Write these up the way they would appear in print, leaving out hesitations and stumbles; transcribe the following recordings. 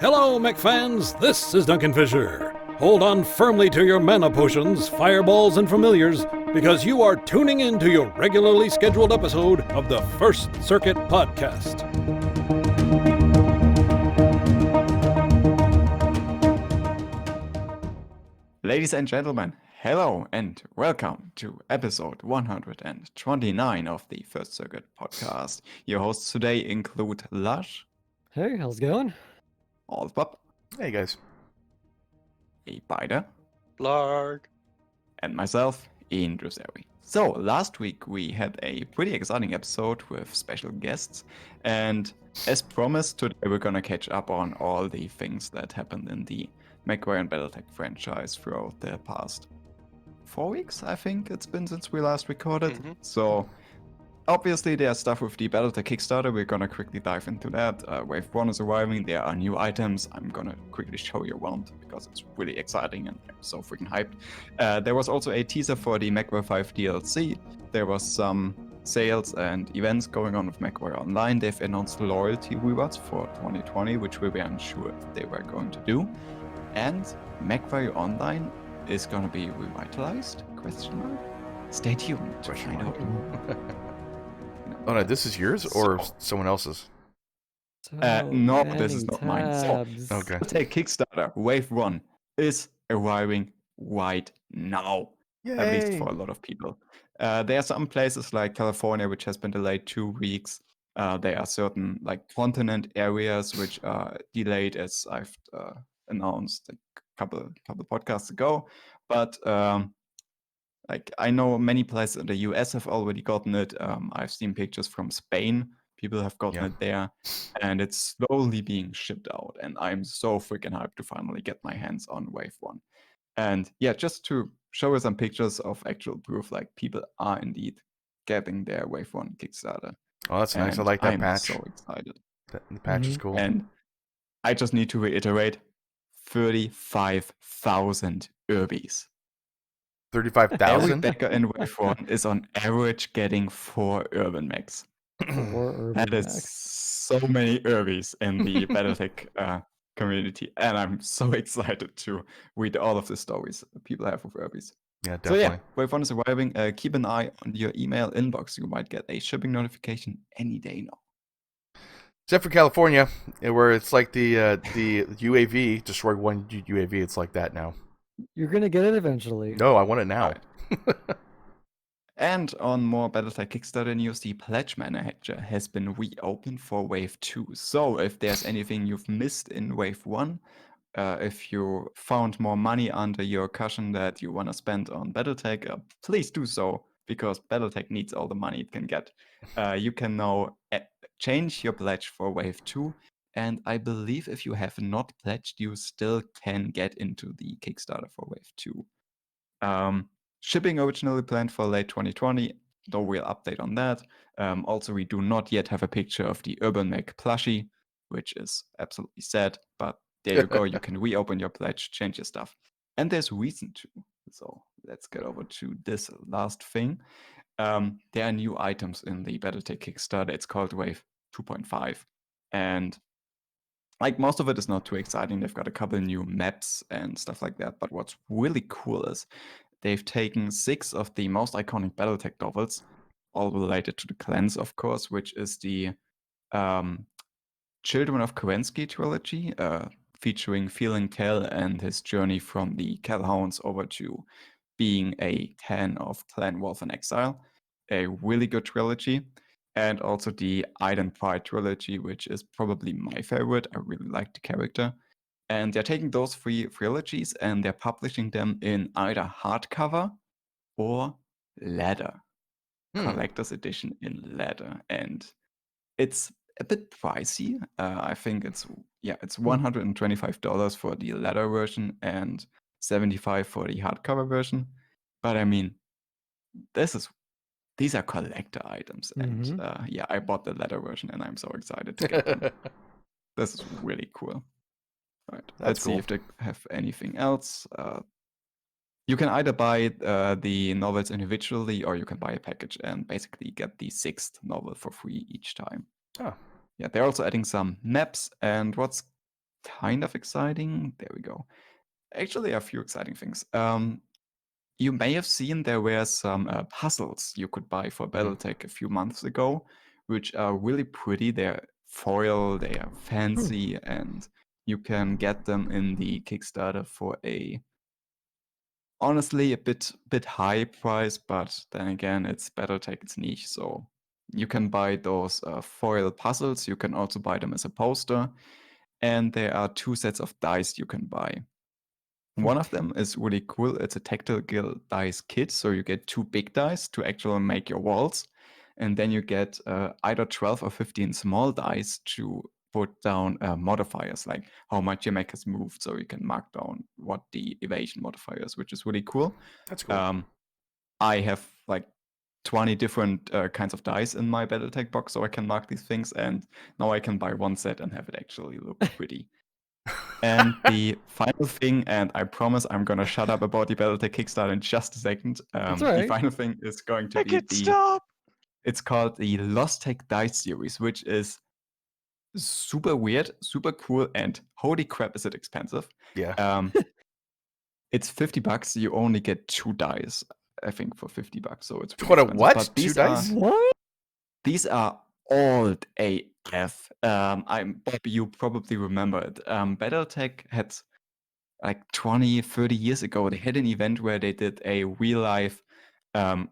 Hello, Mech fans. This is Duncan Fisher. Hold on firmly to your mana potions, fireballs, and familiars, because you are tuning in to your regularly scheduled episode of the First Circuit Podcast. Ladies and gentlemen, hello and welcome to episode 129 of the First Circuit Podcast. Your hosts today include Lush. Hey, how's it going? OLDBOB. Hey guys. A Biter. Blarg. And myself, Ian Druseri. So, last week we had a pretty exciting episode with special guests, and as promised, today we're gonna catch up on all the things that happened in the Mechwarrior and Battletech franchise throughout the past 4 weeks, I think it's been since we last recorded. So, obviously there's stuff with the Battletech Kickstarter, we're gonna quickly dive into that. Wave 1 is arriving, there are new items, I'm gonna quickly show you around because it's really exciting and I'm so freaking hyped. There was also a teaser for the MW5 DLC, there was some sales and events going on with Mechwarrior Online. They've announced loyalty rewards for 2020, which we weren't sure if they were going to do. And Mechwarrior Online is gonna be revitalized? Question mark? Stay tuned to find out more. Oh no, this is yours or someone else's? No, this is not mine. So, Okay. Battletech Kickstarter Wave 1 is arriving right now. Yay. At least for a lot of people. There are some places like California, which has been delayed 2 weeks. There are certain like continent areas which are delayed, as I've announced a couple podcasts ago. But like I know many places in the US have already gotten it. I've seen pictures from Spain. People have gotten it there, and it's slowly being shipped out. And I'm so freaking hyped to finally get my hands on Wave 1. And yeah, just to show you some pictures of actual proof, like people are indeed getting their Wave 1 Kickstarter. Oh, that's nice. I like that I'm patch. so excited. The patch is cool. And I just need to reiterate, 35,000 Urbies. 35,000? Every backer in Wave 1 is on average getting 4 urban mechs. That is so many Urbies in the Battletech community, and I'm so excited to read all of the stories people have with Urbies. Yeah, definitely. So yeah, Wave 1 is arriving. Keep an eye on your email inbox. You might get a shipping notification any day now. Except for California, where it's like the UAV, destroy one UAV, it's like that now. You're gonna get it eventually. No, I want it now. Right. And on more Battletech Kickstarter news, the Pledge Manager has been reopened for Wave 2. So if there's anything you've missed in Wave 1, if you found more money under your cushion that you want to spend on Battletech, please do so, because Battletech needs all the money it can get. You can now change your pledge for Wave 2, and I believe if you have not pledged, you still can get into the Kickstarter for Wave 2. Shipping originally planned for late 2020, no real update on that. Also, we do not yet have a picture of the Urban Mech plushie, which is absolutely sad, but there you go. You can reopen your pledge, change your stuff. And there's reason to. So let's get over to this last thing. There are new items in the Battletech Kickstarter. It's called Wave 2.5. And like most of it is not too exciting. They've got a couple new maps and stuff like that. But what's really cool is they've taken 6 of the most iconic Battletech novels, all related to the clans, of course, which is the Children of Cryengine trilogy, featuring Feeling Kel and his journey from the Kelhounds over to being a Tan of Clan Wolf in Exile. A really good trilogy. And also the Iden Pride trilogy, which is probably my favorite. I really like the character. And they're taking those 3 trilogies and they're publishing them in either hardcover or leather. Collector's edition in leather. And it's a bit pricey. I think it's $125 for the leather version and $75 for the hardcover version. But I mean, these are collector items, and I bought the leather version, and I'm so excited to get them. This is really cool. All right, let's see if they have anything else. You can either buy the novels individually, or you can buy a package and basically get the 6th novel for free each time. Oh. Yeah, they're also adding some maps, and what's kind of exciting. There we go. Actually, a few exciting things. You may have seen there were some puzzles you could buy for Battletech a few months ago, which are really pretty. They're foil, they are fancy, and you can get them in the Kickstarter for honestly a bit high price, but then again, it's Battletech, it's niche, so you can buy those foil puzzles. You can also buy them as a poster, and there are 2 sets of dice you can buy. One of them is really cool. It's a tactical dice kit, so you get 2 big dice to actually make your walls, and then you get either 12 or 15 small dice to put down modifiers, like how much your mech has moved, so you can mark down what the evasion modifier is, which is really cool. That's cool. I have like 20 different kinds of dice in my Battletech box, so I can mark these things, and now I can buy one set and have it actually look pretty. And the final thing, and I promise I'm gonna shut up about the Battletech Kickstarter in just a second. That's The alright. final thing is going to be it's called the Lost Tech Dice Series, which is super weird, super cool, and holy crap, is it expensive. Yeah. It's $50. You only get 2 dice, I think, for $50. So it's really What a expensive. what? But 2 these dice? What? These are old AF. Bob, you probably remember it. Battletech had like 20, 30 years ago, they had an event where they did a real life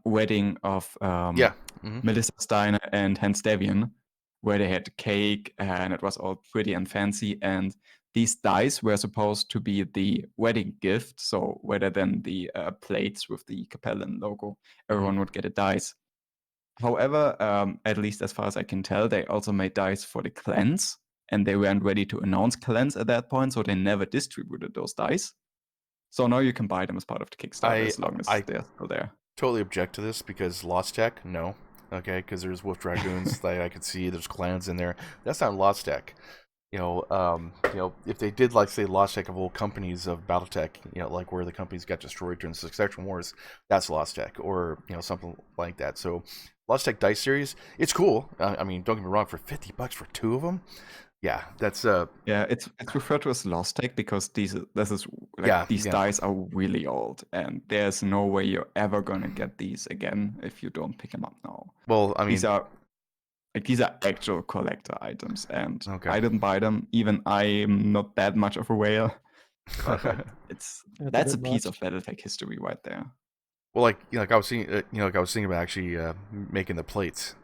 wedding of Yeah. Mhm. Melissa Steiner and Hans Devian, where they had cake and it was all pretty and fancy. And these dice were supposed to be the wedding gift. So rather than the plates with the Capellan logo, everyone would get a dice. However, at least as far as I can tell, they also made dice for the clans, and they weren't ready to announce clans at that point, so they never distributed those dice. So now you can buy them as part of the Kickstarter as long as they're still there. Totally object to this because Lost Tech, no. Okay, because there's Wolf Dragoons that I could see, there's clans in there. That's not Lost Tech. If they did, like, say, Lost Tech of old companies of Battletech, like where the companies got destroyed during the Succession Wars, that's Lost Tech, or something like that. So, Lost Tech Dice Series, it's cool. I mean, don't get me wrong, for $50 for 2 of them, yeah, that's yeah, it's referred to as Lost Tech because these dice are really old, and there's no way you're ever gonna get these again if you don't pick them up now. Well, I mean, these are actual collector items, and okay. I didn't buy them. Even I'm not that much of a whale, but that's a piece of Battletech history right there. Well, like I was thinking, about actually making the plates,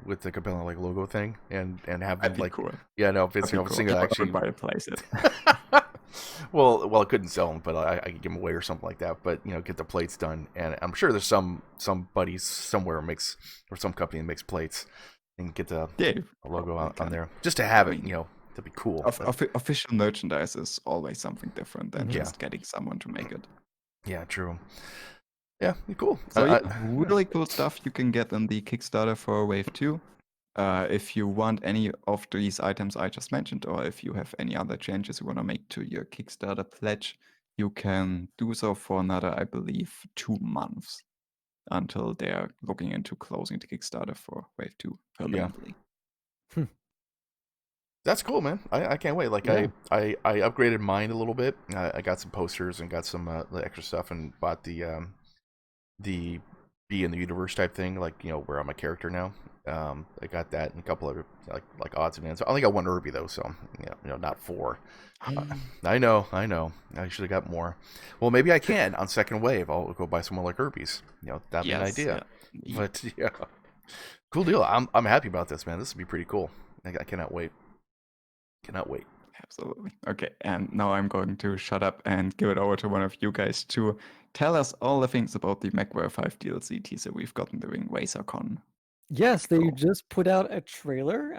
with the Capella logo thing, and have them cool. Yeah, no, Vince, I was thinking actually buy a place it. well, I couldn't sell them, but I could give them away or something like that. But get the plates done, and I'm sure there's some buddies somewhere or some company that makes plates, and get the logo on there just to have it. To be cool. Official merchandise is always something different than just getting someone to make it. Yeah, true. Yeah, cool. So really cool stuff you can get in the Kickstarter for Wave 2. If you want any of these items I just mentioned, or if you have any other changes you want to make to your Kickstarter pledge, you can do so for another, I believe, 2 months until they're looking into closing the Kickstarter for Wave 2 permanently. Yeah. That's cool, man. I can't wait. I upgraded mine a little bit. I got some posters and got some extra stuff, and bought the Be in the Universe type thing, where I'm a character now. I got that and a couple other like odds and ends. I only got 1 Irby though, so not 4. I know. I should have got more. Well, maybe I can on second wave. I'll go buy some more like Irbies. That'd be an idea. Yeah. But yeah, cool deal. I'm happy about this, man. This would be pretty cool. I cannot wait. Cannot wait. Absolutely. Okay, and now I'm going to shut up and give it over to one of you guys to tell us all the things about the Mechwarrior 5 DLC teaser we've gotten during RazorCon. Yes, they just put out a trailer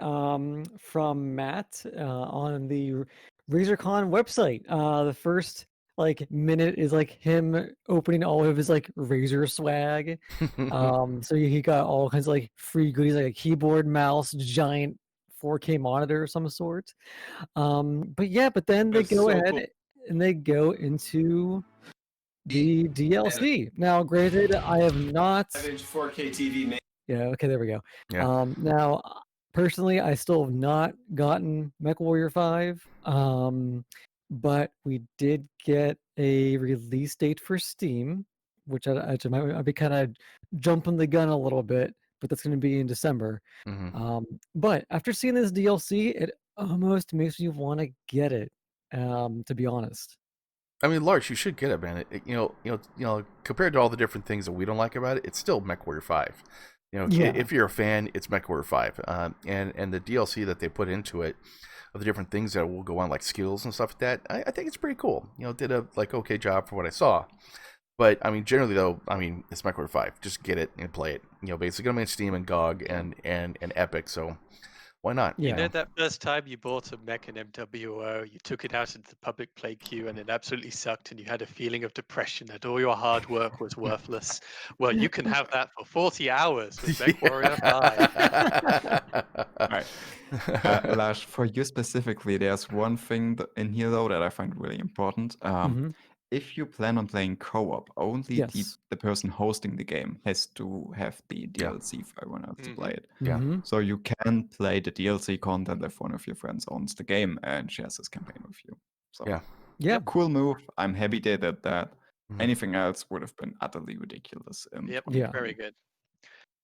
from Matt on the RazorCon website. The first minute is him opening all of his Razor swag. So he got all kinds of free goodies, like a keyboard, mouse, giant 4K monitor of some sort. But then they go ahead and they go into the DLC. Now, granted, I have not 4K TV. Yeah, okay, there we go. Yeah. Now, personally, I still have not gotten Mechwarrior 5, but we did get a release date for Steam, which I'd be kind of jumping the gun a little bit, but that's going to be in December. But after seeing this DLC, it almost makes me want to get it, to be honest. I mean, Lars, you should get it, man. Compared to all the different things that we don't like about it, it's still Mechwarrior 5. Yeah. If you're a fan, it's Mechwarrior 5. And the DLC that they put into it, of the different things that will go on, like skills and stuff like that, I think it's pretty cool. Did a okay job for what I saw. But I mean, generally though, it's Mechwarrior 5. Just get it and play it. Basically gonna be on Steam and GOG and Epic. So why not? Yeah. You know that first time you bought a mech in MWO, you took it out into the public play queue and it absolutely sucked and you had a feeling of depression that all your hard work was worthless. Well, you can have that for 40 hours with Mechwarrior 5. Right. Lars, for you specifically, there's one thing in here though that I find really important. If you plan on playing co-op, only Yes. the person hosting the game has to have the DLC for everyone else to play it. Yeah. So you can play the DLC content if one of your friends owns the game and shares this campaign with you. So Yeah. cool move. I'm happy they did that. Anything else would have been utterly ridiculous. Yep, Yeah. very good.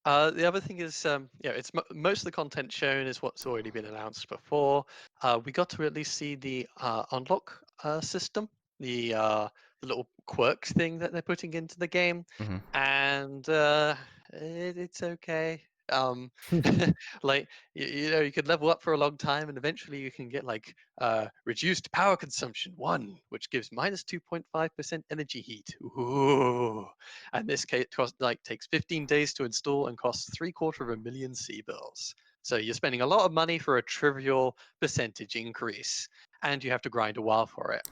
The other thing is, it's most of the content shown is what's already been announced before. We got to at least see the unlock system, the little quirks thing that they're putting into the game, and it's okay. Like you could level up for a long time, and eventually you can get like reduced power consumption 1, which gives minus 2.5% energy heat. Ooh. And this takes 15 days to install and costs $750,000 C-bills. So you're spending a lot of money for a trivial percentage increase, and you have to grind a while for it.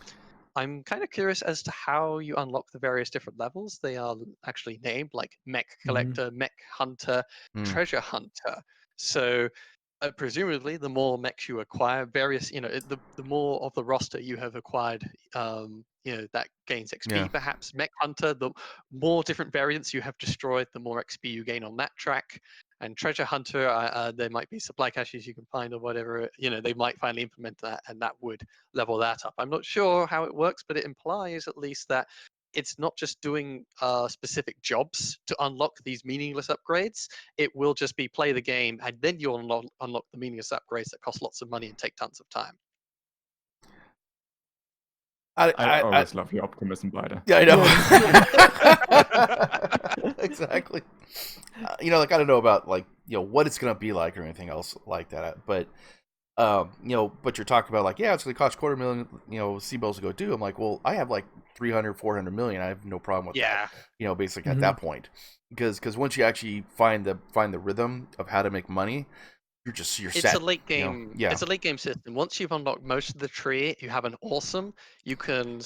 I'm kind of curious as to how you unlock the various different levels. They are actually named like Mech Collector, Mech Hunter, Treasure Hunter. So presumably, the more mechs you acquire, the more of the roster you have acquired, that gains XP. Yeah. Perhaps Mech Hunter, the more different variants you have destroyed, the more XP you gain on that track. And Treasure Hunter, there might be supply caches you can find or whatever. They might finally implement that, and that would level that up. I'm not sure how it works, but it implies at least that it's not just doing specific jobs to unlock these meaningless upgrades. It will just be play the game, and then you'll unlock the meaningless upgrades that cost lots of money and take tons of time. I always love your optimism, Bida. Yeah, I know. Exactly. I don't know about what it's gonna be like or anything else like that, but but you're talking about it's gonna cost $250,000 C-bills to go do. I'm like, well, I have 300-400 million. I have no problem with that. Basically at that point, because once you actually find the rhythm of how to make money, you're it's set. A late game. It's a late game system. Once you've unlocked most of the tree, you have an awesome. You can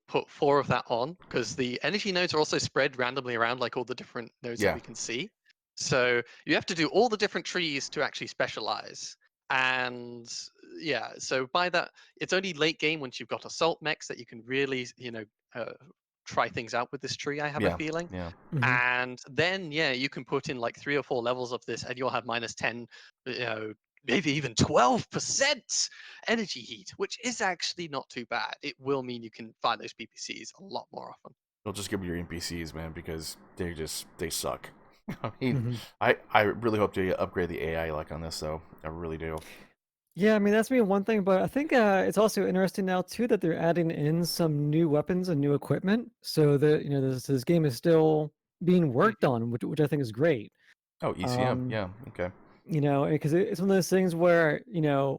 put 4 of that on, because the energy nodes are also spread randomly around all the different nodes that we can see. So you have to do all the different trees to actually specialize. And so by that, it's only late game once you've got assault mechs that you can really try things out with this tree, I have a feeling. And then you can put in 3 or 4 levels of this, and you'll have minus 10, maybe even 12% energy heat, which is actually not too bad. It will mean you can find those PPCs a lot more often. Don't just give me your NPCs, man, because they suck. I mean, I really hope to upgrade the AI on this, though. I really do. Yeah, I mean, that's me one thing, but I think it's also interesting now too that they're adding in some new weapons and new equipment, so that this game is still being worked on, which I think is great. Oh, ECM, okay. Because it's one of those things where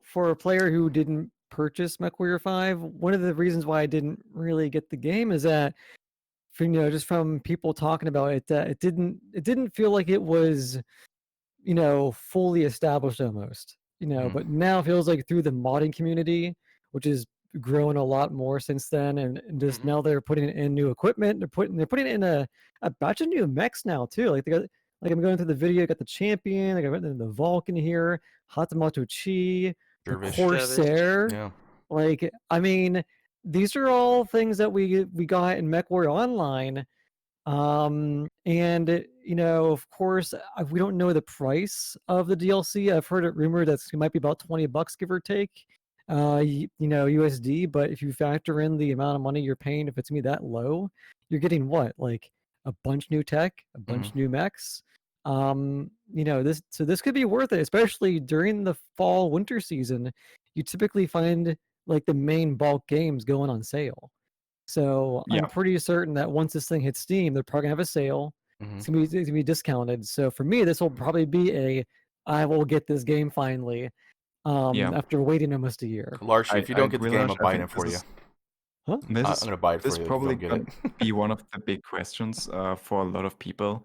for a player who didn't purchase Mechwarrior 5, one of the reasons why I didn't really get the game is that, just from people talking about it, that it didn't feel like it was fully established almost. But now it feels like through the modding community, which has grown a lot more since then, and just now they're putting in new equipment. They're putting in a batch of new mechs now too. They got, I'm going through the video. Got the champion. I got the Vulcan here, Hatamato Chi, the Corsair. I mean, these are all things that we got in Mechwarrior Online. And of course, we don't know the price of the DLC. I've heard it rumored that it might be about $20, give or take, USD. But if you factor in the amount of money you're paying, if it's gonna be that low, you're getting what, like a bunch new tech, a bunch new mechs. This could be worth it, especially during the fall winter season. You typically find like the main bulk games going on sale. So Yeah. I'm pretty certain that once this thing hits Steam, they're probably gonna have a sale. Mhm. It's gonna be discounted. So for me, this will probably be I will get this game finally. Yeah. After waiting almost a year. Larsh, if you don't get the game, Gulash, I'm I buying think it for this you. is- Huh? This I'm is gonna buy it for this you if you probably don't get gonna it. be one of the big questions for a lot of people.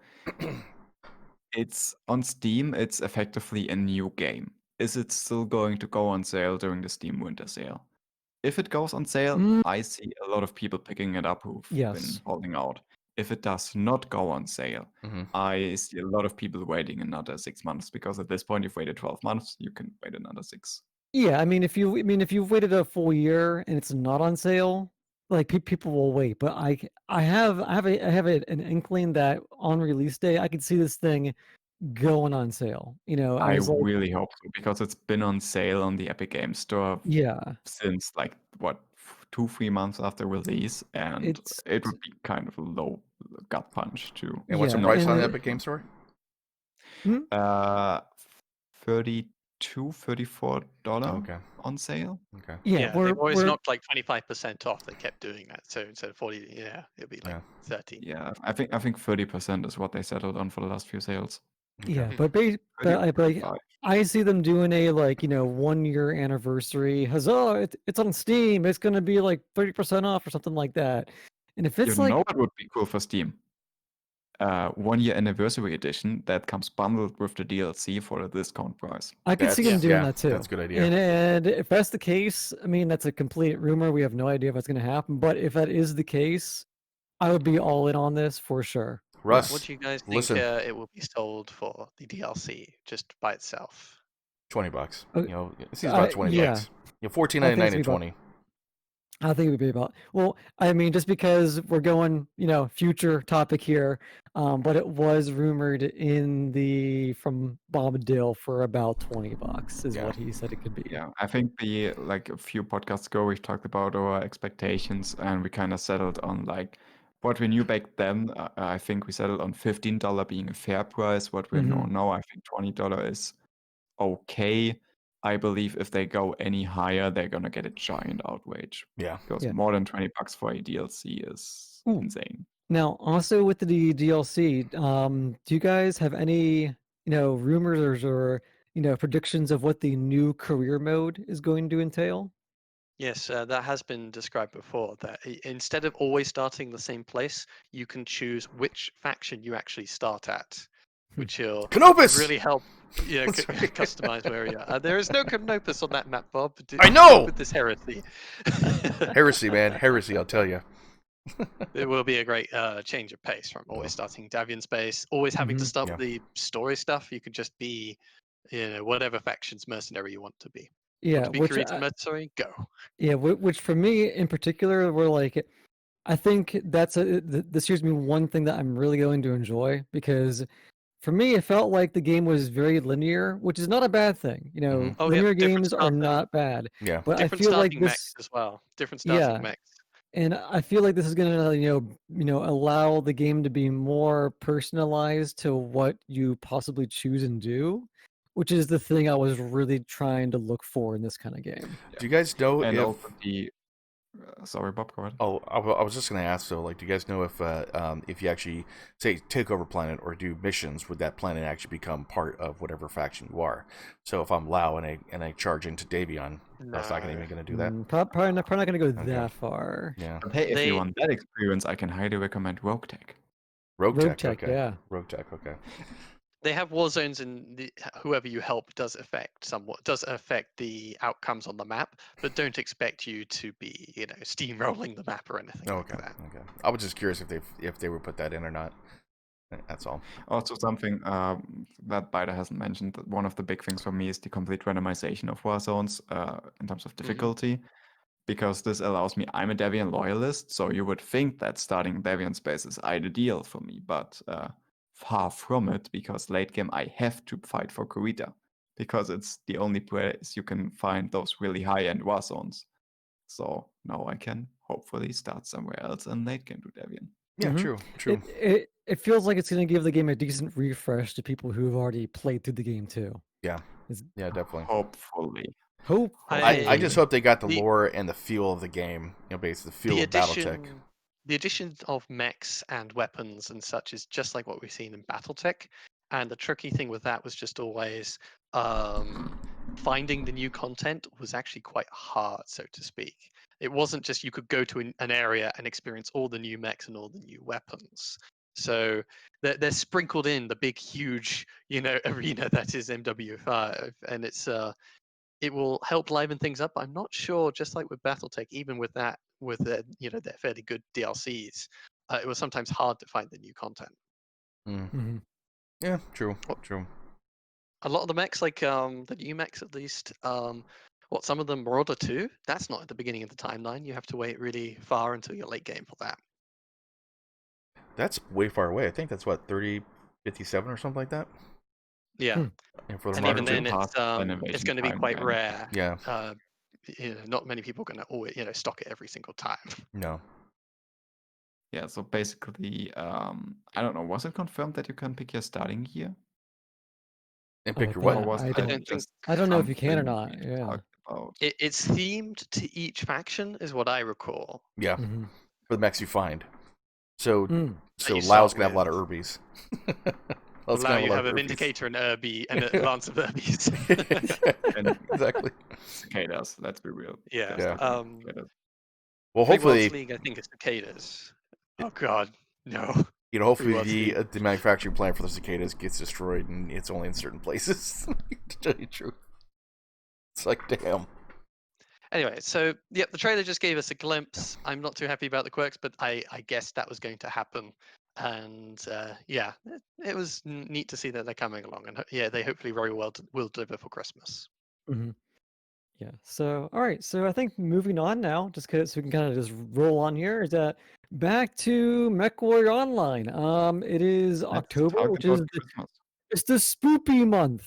It's on Steam. It's effectively a new game. Is it still going to go on sale during the Steam Winter Sale? If it goes on sale, Mm, I see a lot of people picking it up who've been yes. holding out. If it does not go on sale, Mhm. I see a lot of people waiting another 6 months, because at this point, you've waited 12 months, you can wait another 6. Yeah, I mean, if you've waited a full year and it's not on sale, like people will wait. But I have an inkling that on release day, I could see this thing going on sale. I As like really hope so, because it's been on sale on the Epic Games Store yeah, since like what 2-3 months after release, and it's it would be kind of a low gut punch to And what's the yeah, price not on the and Epic Game Store? uh $32-$34 Okay. on sale. Okay. yeah, Yeah, they've always we're knocked like 25% off. They kept doing that. So instead of 40, it'll be like Yeah. 30. Yeah, I think 30% is what they settled on for the last few sales. yeah, Okay. but 30 or but 35. I see them doing a 1 year anniversary. Huzzah! It's on Steam. It's gonna be like 30% off or something like that. And if You it's know what would be cool for Steam? 1-year anniversary edition that comes bundled with the DLC for a discount price. I could see them That's doing yeah, that too. that's a good idea. And if that's the case, I mean that's a complete rumor. We have no idea if that's gonna happen. But if that is the case, I would be all in on this for sure. Russ, What do you guys think listen, it will be sold for, the DLC, just by itself? $20. Uh, You know, it seems about 20 yeah, bucks. You know, I think $14.99 it's and gonna be about 20. I think it would be about, well, I mean, just because we're going, future topic here, but it was rumored from Bob Dill for about $20 is Yeah. what he said it could be. Yeah, I think like a few podcasts ago, we talked about our expectations, and we kind of settled on like what we knew back then. I think we settled on $15 being a fair price. What we know Mhm. now, I think $20 is okay. I believe if they go any higher, they're gonna get a giant outrage, Yeah. because Yeah. more than $20 for a DLC is Ooh. insane. Now, also with the DLC, do you guys have any, rumors or, predictions of what the new career mode is going to entail? Yes, that has been described before. That instead of always starting the same place, you can choose which faction you actually start at, which will Canopus! really help, Sorry. customize where you are. There is no Canopus on that map, Bob. I know! Stop with this heresy. Heresy, man. Heresy, I'll tell you. It will be a great change of pace from always starting Davian space, always having to Mhm. start Yeah. with the story stuff. You could just be, whatever faction's mercenary you want to be. Yeah, Want to be which Kurita mercenary? Go. which for me in particular, we're like, I think this gives me one thing that I'm really going to enjoy, because for me it felt like the game was very linear, which is not a bad thing. Mhm. Oh, Linear yep, different games are starting, not bad, Yeah. but I different feel like starting mechs this, as well. Different yeah, starting mechs. and I feel like this is gonna allow the game to be more personalized to what you possibly choose and do, which is the thing I was really trying to look for in this kind of game. Do you guys know And if... also the sorry, Bob, go ahead. Oh, I was just going to ask, though, like, do you guys know if you actually, say, take over planet or do missions, would that planet actually become part of whatever faction you are? So if I'm Lao and I charge into Davion, that's not even going to do that? Probably not going to go Okay. that far. Yeah. But hey, if They- you want that experience, I can highly recommend Rogue Tech. Rogue Rogue Tech, Tech, okay. yeah. Rogue Tech, okay. They have war zones, and whoever you help does affect the outcomes on the map, but don't expect you to be, steamrolling the map or anything Oh, like okay, that. okay. I was just curious if they would put that in or not. That's all. Also, something that Bida hasn't mentioned, that one of the big things for me is the complete randomization of war zones in terms of difficulty. because this allows me. I'm a Deviant loyalist, so you would think that starting Deviant space is ideal for me, but far from it, because late game I have to fight for Kurita, because it's the only place you can find those really high-end war zones. So now I can hopefully start somewhere else and late game to Deviant. Yeah, Mhm. true. It feels like it's going to give the game a decent refresh to people who have already played through the game too. Yeah, It's- yeah, definitely. Hopefully. I just hope they got the The- lore and the feel of the game. Basically the feel of Battletech. The addition of mechs and weapons and such is just like what we've seen in Battletech. And the tricky thing with that was just always finding the new content was actually quite hard, so to speak. It wasn't just you could go to an area and experience all the new mechs and all the new weapons. So they're sprinkled in the big, huge, arena that is MW5, and it will help liven things up. I'm not sure, just like with Battletech, even with that, with their fairly good DLCs, it was sometimes hard to find the new content. Mhm. Yeah, true. A lot of the mechs, like the new mechs at least, some of them Marauder 2, that's not at the beginning of the timeline. You have to wait really far until you're late game for that. That's way far away. I think that's what 3057 or something like that. Yeah. And for the And even modern then, Innovation it's going to be time quite then. rare. Yeah. Not many people are going to always, stock it every single time. No. Yeah, so basically, I don't know, was it confirmed that you can pick your starting gear? And Oh, pick I your think- Or what? was I that don't think- just I don't know if you can or something not. we Yeah. talked about? It's themed to each faction, is what I recall. Yeah. Mhm. For the mechs you find. So Mm. you Lao's start gonna have a lot of with. Urbies. Allow you have a Urbies. Vindicator, an Irby, and a Lance of Irbies. And Exactly. cicadas, let's be real. Yeah. They're starting with cicadas. Well, Big Worlds hopefully, League, I think it's cicadas. Oh God, no. hopefully Worlds League. the manufacturing plant for the cicadas gets destroyed, and it's only in certain places. To tell you the truth, it's like damn. Anyway, so the trailer just gave us a glimpse. I'm not too happy about the quirks, but I guessed that was going to happen. And it was neat to see that they're coming along, and they hopefully very well will deliver for Christmas. Mhm. Yeah. So, all right. So I think moving on now, just so we can kind of just roll on here, is that back to MechWarrior Online. It is Let's October, talk which about is Christmas. it's the spoopy month.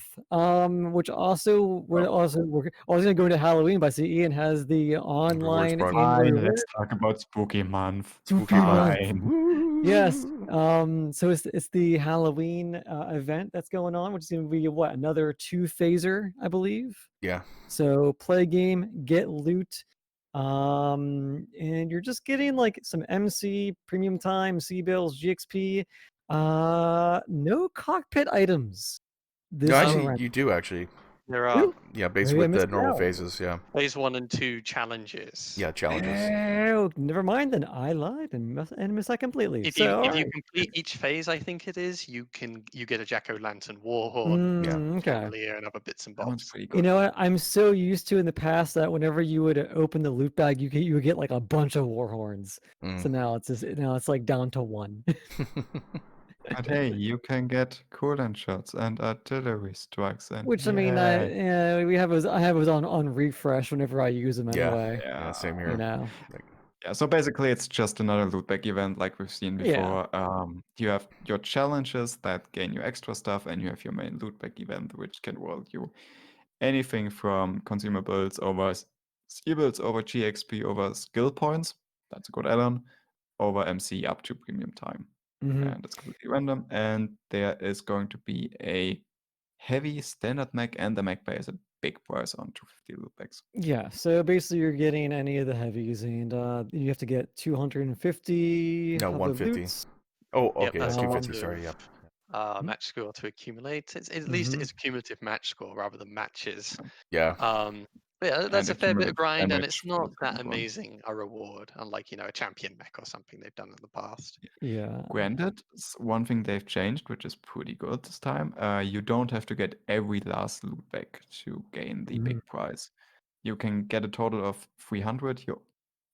Which also we're also gonna go into Halloween, but I see Ian has the online Fine, MechWarrior. let's talk about Spooky Month. Spooky month. Fine. Yes. So it's the Halloween event that's going on, which is going to be another 2-phaser, I believe. Yeah. So play game, get loot, and you're just getting like some MC, premium time, C-bills, GXP. No cockpit items this No, time actually, around. you do actually. There are Yeah, basically Maybe I with the missed normal out. phases. Yeah. phase 1 and 2 challenges. Yeah, challenges. Oh, never mind then. I lied and missed that completely. If So, you alright. complete each phase, I think it is, you get a Jack-O-Lantern, Warhorn, Yeah. Okay. Cavalier, and other bits and That one's bobs. pretty You good. know what? I'm so used to in the past that whenever you would open the loot bag, you would get like a bunch of warhorns. So now it's like down to one. But hey, you can get coolant shots and artillery strikes, and Which I mean, yay. I have those on refresh whenever I use them Yeah. anyway. Yeah, same here. You know. Yeah, so basically it's just another loot bag event like we've seen Yeah. before. You have your challenges that gain you extra stuff, and you have your main loot bag event, which can roll you anything from consumables over skill over GXP over skill points. That's a good add-on. Over MC up to premium time. Mhm. And it's completely random. And there is going to be a heavy standard mech, and the mech bay is a big price on 250 loot bags. Yeah. So basically, you're getting any of the heavies, and you have to get 250 No, of the 150. loots. Oh, Yep, okay. that's Yeah, Um, 250. Sorry. Yep. match score to accumulate. At least it is a cumulative match score rather than matches. Yeah. But yeah, that's a fair bit of accumulative grind, and damage it's for not the that second one. amazing a reward, unlike a champion mech or something they've done in the past. Yeah. Granted, one thing they've changed, which is pretty good this time, you don't have to get every last loot bag to gain the big prize. You can get a total of 300. You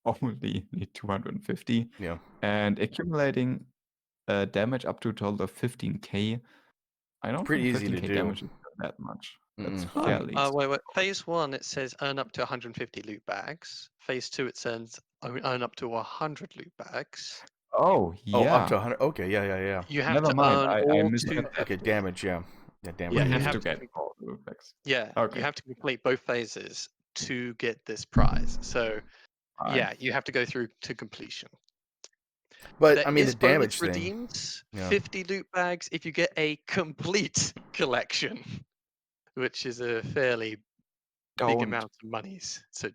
only need 250. Yeah. And accumulating damage up to a total of 15k. I don't pretty think easy to 15k do. damage is that much. That's Mm-mm. fairly. Wait. Phase 1, it says earn up to 150 loot bags. Phase 2, it says earn up to 100 loot bags. Oh, Oh, up yeah. to 100. Okay, yeah. You have Never to mind. earn I all misread two. that. Okay, damage, yeah. Yeah, damage. Yeah, We you have have to to get com- all the effects. Yeah, Okay. you have to complete both phases to get this prize. So, Fine. yeah, you have to go through to completion. But There I mean, the is bonus damage thing. redeems, Yeah. 50 loot bags if you get a complete collection, which is a fairly big Don't. amount of monies. So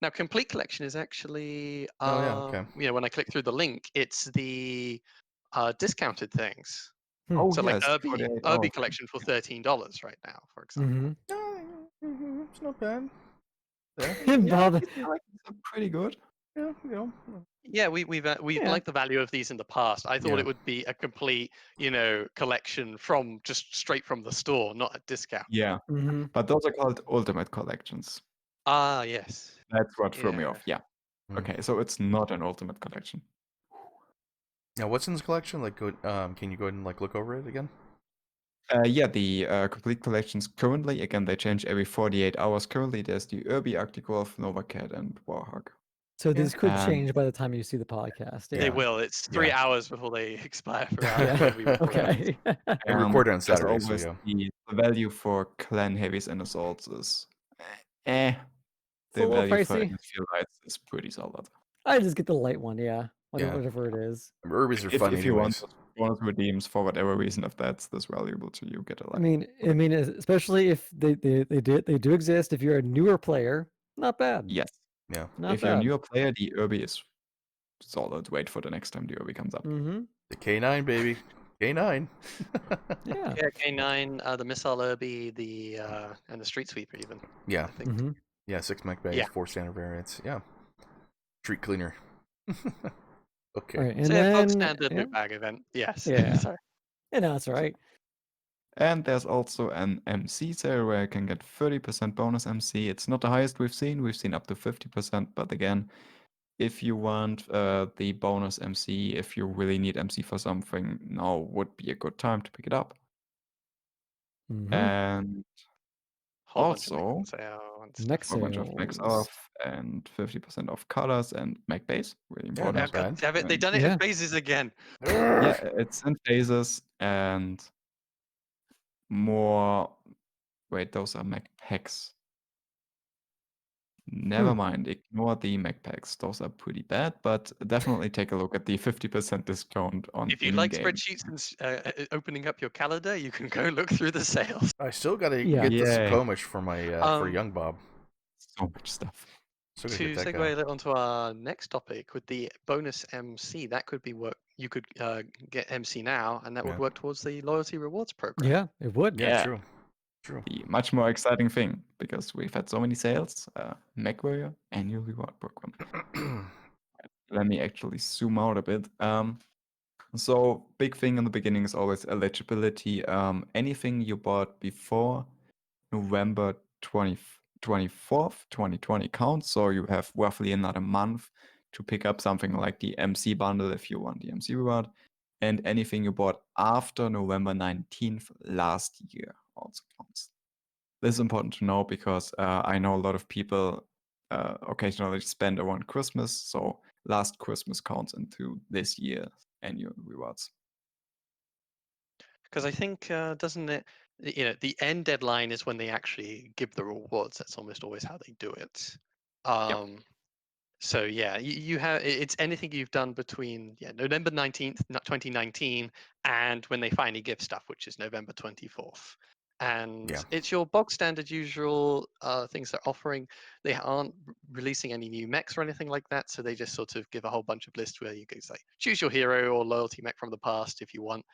now, complete collection is actually, Oh, yeah, okay. when I click through the link, it's the discounted things. Oh, So, like yes. Irby 48 hours. collection for $13 right now, for example. Mm-hmm. It's not bad. Yeah, Bob, These collections are pretty good. yeah, you know. Yeah, we've Yeah. liked the value of these in the past. I thought Yeah. it would be a complete, collection from just straight from the store, not a discount. Yeah. Mm-hmm. But those are called ultimate collections. Ah, yes. That's what threw me Yeah. off. Yeah. Mm. Okay, so it's not an ultimate collection. Now, what's in this collection? Like, can you go ahead and like look over it again? Yeah, the complete collections currently, again, they change every 48 hours. Currently, there's the Irby, Arctic Wolf, Nova Cat, and Warhawk. So this could And- change by the time you see the podcast. They Yeah. will. It's 3 Yeah. hours before they expire for Yeah. when we record it. Okay. I record on there's Saturday, so always yeah. the value for clan heavies and assaults is The It's a little value for pricey. infield lights is pretty solid. I just get the light one, yeah. Yeah. Whatever it is. Urbies are fun If you want anyways. those bonus redeems for whatever reason, if that's this valuable to you, get a light. I mean, especially if they do exist. If you're a newer player, not bad. Yes. Yeah. Not If you're a bad. newer player, the Irby is solid. Wait for the next time the Irby comes up. Mm-hmm. The K9, baby. K9. Yeah. Yeah, K9, the Missile Irby, and the Street Sweeper even. Yeah. I think. Mm-hmm. Yeah, 6 mech bays, Yeah. 4 standard variants. Yeah. Street cleaner. Okay. All right, and So yeah, bog then standard yeah. loot bag event. Yes. Yeah. Sorry. Yeah, no, that's all right. And there's also an MC sale where you can get 30% bonus MC. It's not the highest we've seen. We've seen up to 50%. But again, if you want the bonus MC, if you really need MC for something, now would be a good time to pick it up. Mhm. And Whole bunch of also, mechs on sale and Mech stuff. a bunch of mechs sales. off and 50% off colors and mech base. Really Yeah, important. not bad. Damn it, they And- done it Yeah. in phases again. Yeah, it's in phases and more. Wait, those are mech packs. Never mind, ignore the mech packs. Those are pretty bad, but definitely take a look at the 50% discount on If you like in-game. spreadsheets and opening up your calendar, you can go look through the sales. I still gotta Yeah. get the Yay. Succomish for my for young Bob. So much stuff. Still gotta To get that segue guy. a little onto our next topic with the bonus MC, that could be work. You could get MC now, and that would Yeah. work towards the loyalty rewards program. Yeah, it would. Yeah, Yeah. true. True. The much more exciting thing, because we've had so many sales. Mechwarrior annual reward program. Let me actually zoom out a bit. So big thing in the beginning is always eligibility. Anything you bought before November 24th, 2020 counts. So you have roughly another month to pick up something like the MC bundle if you want the MC reward. And anything you bought after November 19th last year also counts. This is important to know because I know a lot of people occasionally spend around Christmas. So last Christmas counts into this year's annual rewards. Because I think doesn't it? The end deadline is when they actually give the rewards. That's almost always how they do it. So yeah, you have it's anything you've done between November 19th, 2019, and when they finally give stuff, which is November 24th. And Yeah. it's your bog standard usual things they're offering. They aren't releasing any new mechs or anything like that, so they just sort of give a whole bunch of lists where you can say choose your hero or loyalty mech from the past if you want.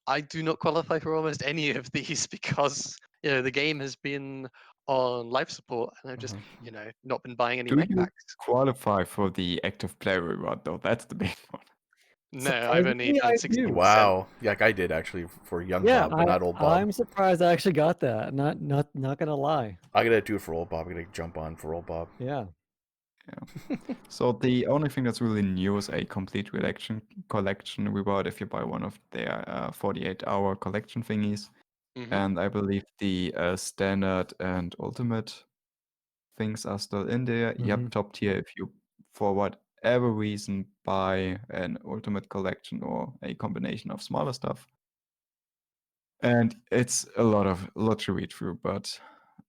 I do not qualify for almost any of these because the game has been on life support and I've just not been buying any Do mech you packs. qualify for the active player reward though? That's the big one. No, I've only Surprisingly, I done do. 60%. Wow. Yeah, like I did actually for young Yeah, Bob, but not old Bob. I'm surprised I actually got that. Not gonna lie. I gotta do it for old Bob. I gotta jump on for old Bob. Yeah. So the only thing that's really new is a complete collection reward if you buy one of their 48-hour collection thingies. Mhm. and I believe the standard and ultimate things are still in there. Yep, top tier if you, for whatever reason, buy an ultimate collection or a combination of smaller stuff. And it's a lot to read through, but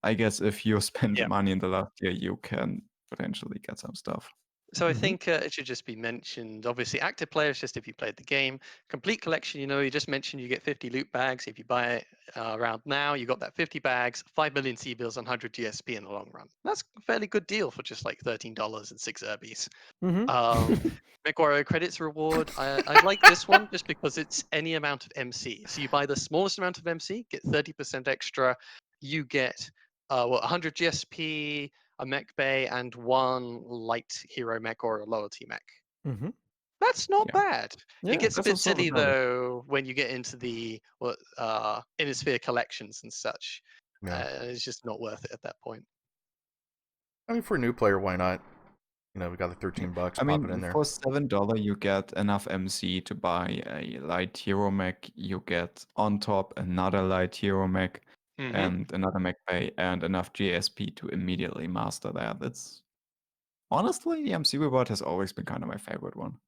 I guess if you spend Yeah. money in the last year, you can potentially get some stuff. So I think it should just be mentioned. Obviously, active players, just if you played the game. Complete collection, you just mentioned you get 50 loot bags. If you buy it around now, you got that 50 bags, 5 million C-bills, and 100 GSP in the long run. That's a fairly good deal for just like $13 and 6 Urbies. Mechwarrior credits reward. I like this one just because it's any amount of MC. So you buy the smallest amount of MC, get 30% extra. You get 100 GSP, a mech bay, and 1 light hero mech or a loyalty mech. That's not Yeah. bad. Yeah, It gets a that's bit also silly valid. though when you get into the Innisphere collections and such. Yeah. It's just not worth it at that point. I mean, for a new player, why not? We got the $13, I pop it in mean, there. for $7, you get enough MC to buy a light hero mech. You get on top another light hero mech and another mech bay and enough GSP to immediately master that. It's honestly, the MC reward has always been kind of my favorite one.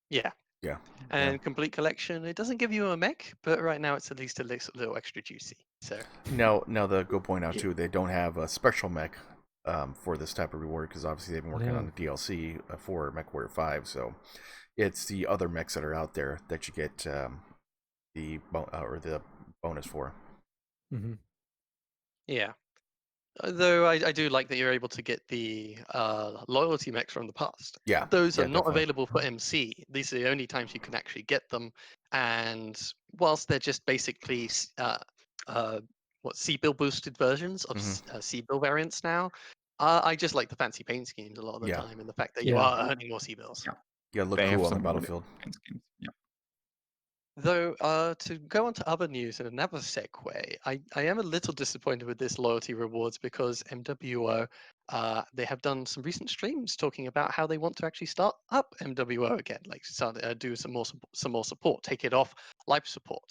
Yeah. Yeah. And complete collection, it doesn't give you a mech, but right now it's at least a little extra juicy. So Now the go point out too, they don't have a special mech for this type of reward because obviously they've been working on the DLC for Mechwarrior 5, so it's the other mechs that are out there that you get the bonus for. yeah. Though I do like that you're able to get the loyalty mechs from the past. Yeah, Those yeah, are not definitely. available for MC. These are the only times you can actually get them. And whilst they're just basically C-bill boosted versions of C-bill variants now, I just like the fancy paint schemes a lot of the Yeah. time and the fact that you are earning more C-bills. Yeah, look They have cool on the some really battlefield. paint schemes. Yeah. Though, to go on to other news in another segue, I am a little disappointed with this loyalty rewards because MWO, they have done some recent streams talking about how they want to actually start up MWO again, like start do some more support, take it off live support,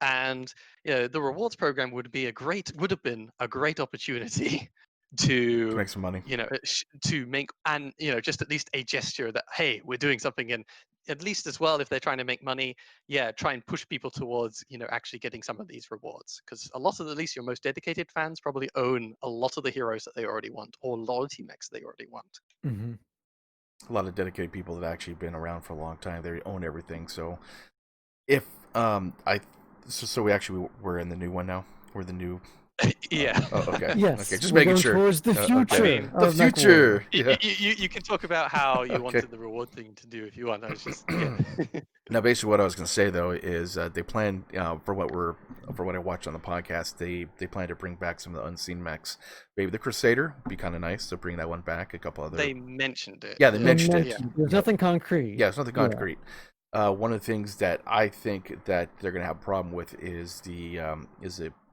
and the rewards program would have been a great opportunity To to make some money. to make and just at least a gesture that hey, we're doing something, and at least as well if they're trying to make money, try and push people towards actually getting some of these rewards, because a lot of at least your most dedicated fans probably own a lot of the heroes that they already want or loyalty mechs they already want. A lot of dedicated people that actually been around for a long time. They own everything. So if so we actually we're in the new one now. We're the new. Yeah. Okay. Yes. Okay. Just we're making going sure. towards the future. I mean, The of future. MechWarrior. Yeah. you can talk about how you Okay. wanted the reward thing to do if you want. I was just Now, basically, what I was going to say though is they plan for what I watched on the podcast. They plan to bring back some of the unseen mechs. Maybe the Crusader would be kind of nice to bring that one back. A couple other. They mentioned it. Yeah, they mentioned it. There's nothing concrete. Yeah, it's nothing concrete. One of the things that I think that they're going to have a problem with is the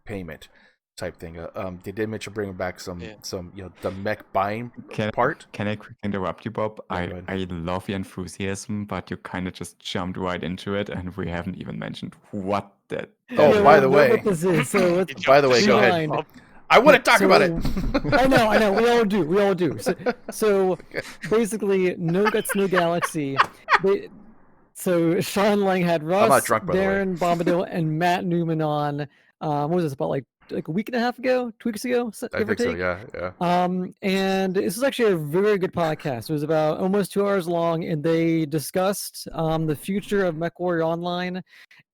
payment type thing. They did mention bringing back some the mech buying part. Can I quickly interrupt you, Bob? Yeah, I love your enthusiasm, but you kind of just jumped right into it, and we haven't even mentioned what that. Oh, by the way, this is, so by the way, go ahead. I want to talk about it. I know. We all do. So basically, No Guts, No Galaxy. So Sean Lang had Russ, I'm not drunk, by the way. Darren Bombadil, and Matt Newman on. What was this, about like a week and a half ago, 2 weeks ago? I think so. Yeah. And this was actually a very good podcast. It was about almost 2 hours long, and they discussed the future of MechWarrior Online.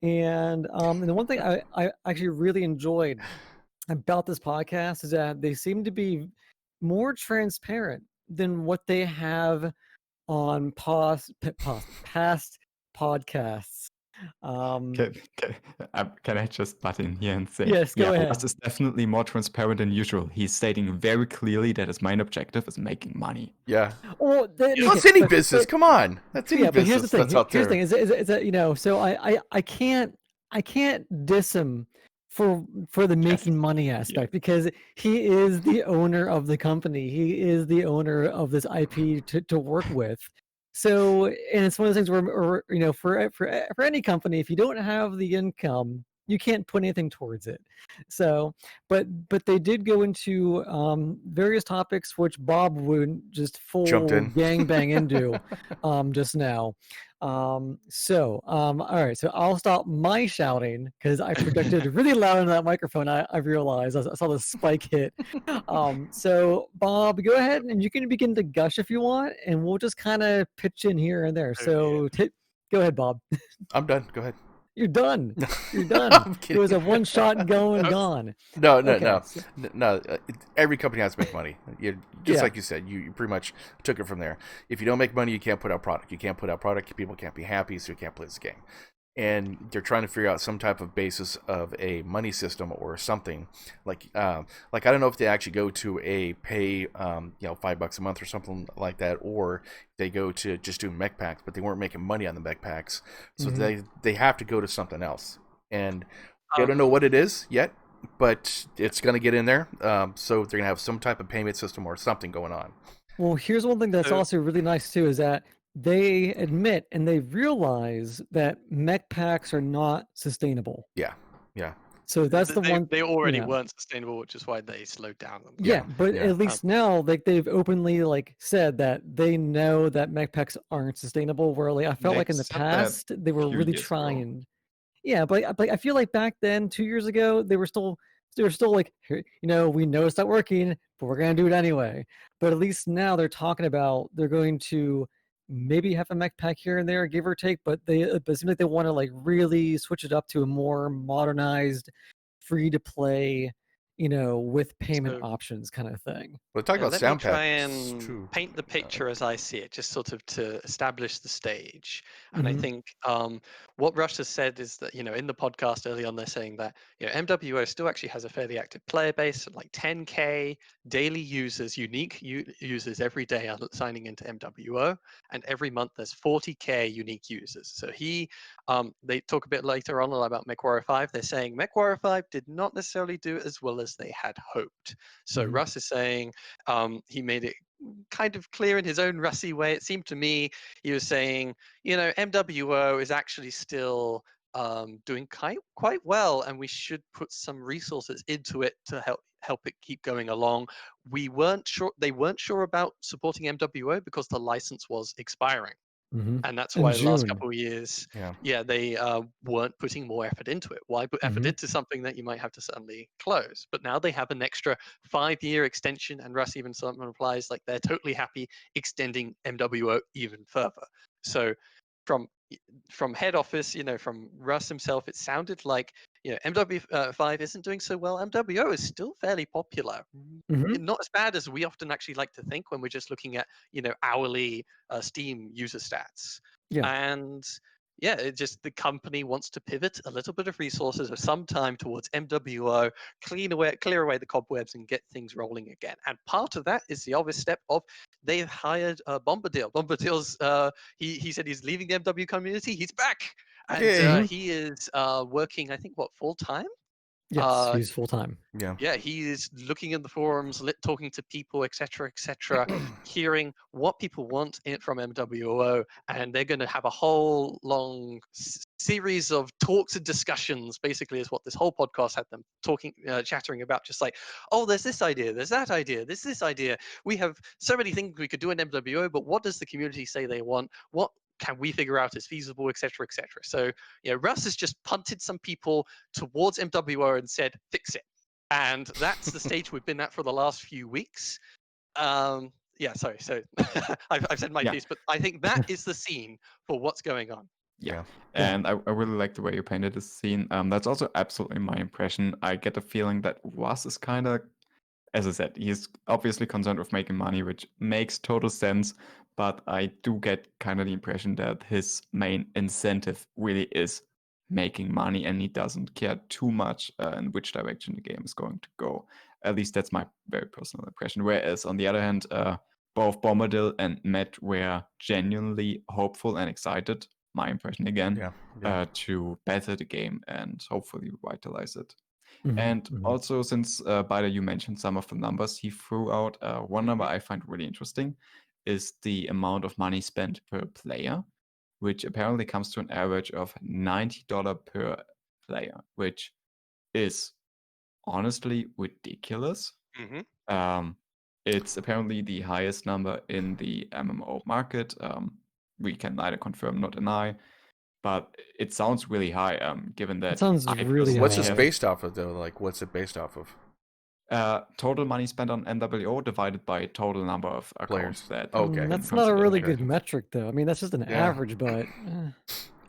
And the one thing I actually really enjoyed about this podcast is that they seem to be more transparent than what they have on past podcasts. Can I just butt in here and say, yes, go ahead. Ross is definitely more transparent than usual. He's stating very clearly that his main objective is making money. Yeah. Well, that's any business. Come on, that's any business. But here's the thing. That's out there. Here's the thing is that so I can't diss him for the making money aspect, because he is the owner of the company. He is the owner of this IP to work with. So, and it's one of those things where for any company, if you don't have the income you can't put anything towards it. So, but they did go into various topics which Bob would just Jumped full in. gangbang into just now. All right, so I'll stop my shouting because I projected really loud into that microphone. I realized I saw the spike hit. So Bob, go ahead and you can begin to gush if you want, and we'll just kind of pitch in here and there. So go ahead, Bob. I'm done. Go ahead. You're done. You're done. I'm It kidding. was a one shot going gone. No. Okay, Every company has to make money. Just Yeah. like you said, you pretty much took it from there. If you don't make money, you can't put out product. You can't put out product. People can't be happy, so you can't play this game. And they're trying to figure out some type of basis of a money system or something. Like I don't know if they actually go to a pay, $5 a month or something like that, or they go to just do mech packs, but they weren't making money on the mech packs, so they have to go to something else. And they don't know what it is yet, but it's going to get in there. So they're going to have some type of payment system or something going on. Well, here's one thing that's also really nice too is that they admit and they realize that mech packs are not sustainable. Yeah. So that's the one. They already yeah. weren't sustainable, which is why they slowed down. Yeah, but yeah. at least now, like they've openly said that they know that mech packs aren't sustainable. Where I felt They like in the said that past they were few really years ago. trying. Yeah, but I feel like back then, 2 years ago, they were still like, "Here, we know it's not working, but we're gonna do it anyway. But at least now they're talking about they're going to maybe have a mech pack here and there, give or take. But it seems like they want to really switch it up to a more modernized, free to play, with payment So- options kind of thing. We'll talk about Let sound me try packs and too. paint the picture as I see it, just sort of to establish the stage. And I Mhm. think what Rush has said is that, in the podcast early on, they're saying that MWO still actually has a fairly active player base, like 10K daily users, unique users every day are signing into MWO, and every month there's 40K unique users. So they talk a bit later on about Mechwarrior 5. They're saying Mechwarrior 5 did not necessarily do as well as they had hoped. So Mhm. Russ is saying he made it kind of clear in his own Russy way. It seemed to me he was saying, MWO is actually still doing quite well, and we should put some resources into it to help it keep going along. They weren't sure about supporting MWO because the license was expiring. Mhm. And that's In why the last June. couple of years, Yeah. they weren't putting more effort into it. Why put effort Mhm. into something that you might have to suddenly close? But now they have an extra 5-year extension, and Russ even something replies like they're totally happy extending MWO even further. So from head office, from Russ himself, it sounded like MW5 isn't doing so well. MWO is still fairly popular. Mhm. Not as bad as we often actually like to think when we're just looking at hourly Steam user stats. Yeah. And yeah, it just the company wants to pivot a little bit of resources or some time towards MWO, clear away the cobwebs and get things rolling again. And part of that is the obvious step of they've hired Bombadil. Bombadil's he said he's leaving the MW community. He's back, and Yay. he is working, I think, full time. Yes, he's full time. Yeah, he is looking in the forums, talking to people, etc., hearing what people want from MWO, and they're going to have a whole long series of talks and discussions. Basically, is what this whole podcast had them chattering about. Just like, oh, there's this idea, there's that idea, there's this idea. We have so many things we could do in MWO, but what does the community say they want? What can we figure out is feasible, etc., etc. So, Russ has just punted some people towards MWO and said, fix it. And that's the stage we've been at for the last few weeks. Sorry. So I've said my piece, but I think that is the scene for what's going on. Yeah. And I really like the way you painted this scene. That's also absolutely my impression. I get the feeling that Russ is kind of, as I said, he's obviously concerned with making money, which makes total sense. But I do get kind of the impression that his main incentive really is making money, and he doesn't care too much in which direction the game is going to go. At least that's my very personal impression. Whereas on the other hand, both Bombadil and Matt were genuinely hopeful and excited, my impression again, to better the game and hopefully revitalize it. And also, since Bida, you mentioned some of the numbers he threw out, one number I find really interesting is the amount of money spent per player, which apparently comes to an average of $90 per player, which is honestly ridiculous. It's apparently the highest number in the MMO market. We can neither confirm nor deny, but it sounds really high, given that It sounds I really What's high. this have based off of, though? Like, what's it based off of? total money spent on MWO divided by total number of accounts Players. that Okay. have been That's not a really considered. good metric, though. I mean, that's just an Yeah. average, but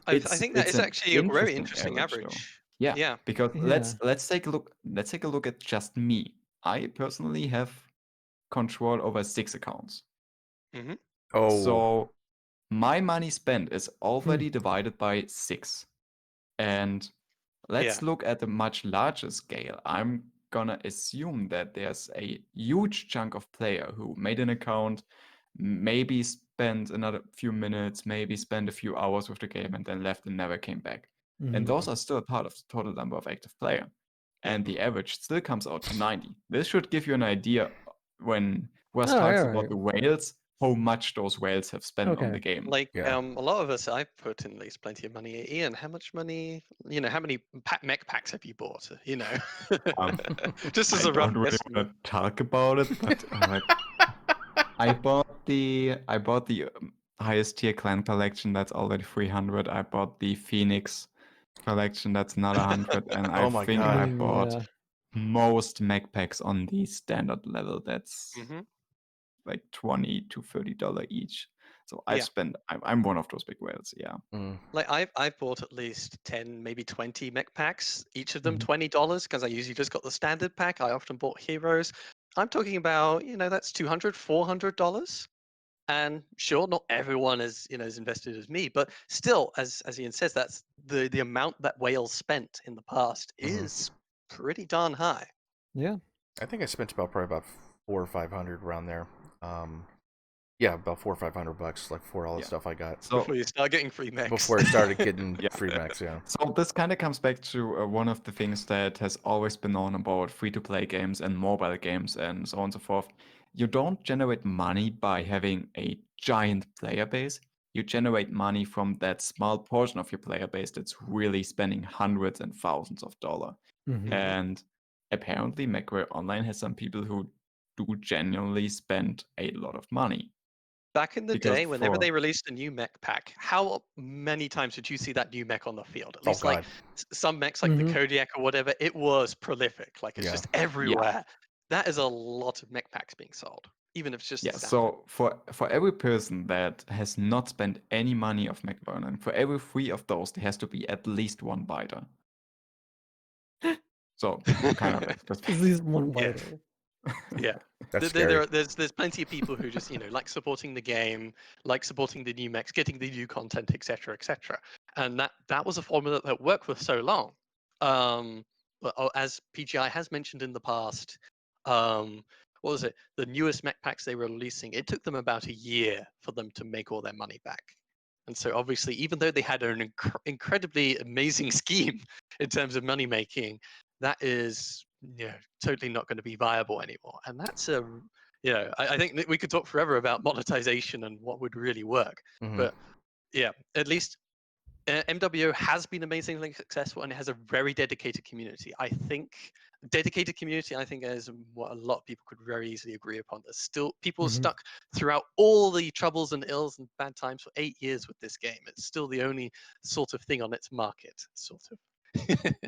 I think that is an actually a very interesting interesting average, though. average. Yeah, Yeah. because Yeah. let's take a look. Let's take a look at just me. I personally have control over 6 accounts. Oh, So my money spent is already divided by 6. And let's Yeah. look at a much larger scale. I'm gonna assume that there's a huge chunk of player who made an account, maybe spent another few minutes, maybe spent a few hours with the game and then left and never came back. And those are still part of the total number of active player. And the average still comes out to 90. This should give you an idea when Wes talks about the whales, how much those whales have spent on the game. Like Yeah. a lot of us, I've put in at least plenty of money. Ian, how much money? How many mech packs have you bought? Just as I a rough don't really estimate. want to talk about it, but I bought the highest tier clan collection. That's already 300. I bought the Phoenix collection. That's another 100, and I Oh my think God. I bought most mech packs on the standard level. That's like $20 to $30 each. So I've spent. I'm one of those big whales. Yeah. Like I've bought at least 10, maybe 20 mech packs, each of them $20, because I usually just got the standard pack. I often bought heroes. I'm talking about, that's $200, $400. And sure, not everyone is, as invested as me, but still, as Ian says, that's the amount that whales spent in the past is pretty darn high. Yeah. I think I spent probably about 400 or 500 around there. Yeah, about $400 or $500, like for all the stuff I got. So before you start getting free mechs. Before I started getting free mechs, yeah. So this kind of comes back to one of the things that has always been known about free-to-play games and mobile games and so on and so forth. You don't generate money by having a giant player base. You generate money from that small portion of your player base that's really spending hundreds and thousands of dollars. And apparently Mechwarrior Online has some people who do genuinely spend a lot of money. Back in the Because day, whenever they released a new mech pack, how many times did you see that new mech on the field? At least like some mechs like the Kodiak or whatever, it was prolific. Like it's just everywhere. That is a lot of mech packs being sold, even if it's just so for every person that has not spent any money of Mechwarrior, and for every 3 of those, there has to be at least one biter. So kind of at least one biter. Yeah. That's scary. There's plenty of people who just like supporting the game, like supporting the new mechs, getting the new content, etc., etc. And that was a formula that worked for so long. But as PGI has mentioned in the past, what was it? The newest mech packs they were releasing, it took them about a year for them to make all their money back. And so obviously, even though they had an incredibly amazing scheme in terms of money making, that is totally not going to be viable anymore. And that's I think that we could talk forever about monetization and what would really work. But yeah, at least MWO has been amazingly successful and it has a very dedicated community. I think is what a lot of people could very easily agree upon. There's still people stuck throughout all the troubles and ills and bad times for 8 years with this game. It's still the only sort of thing on its market, sort of.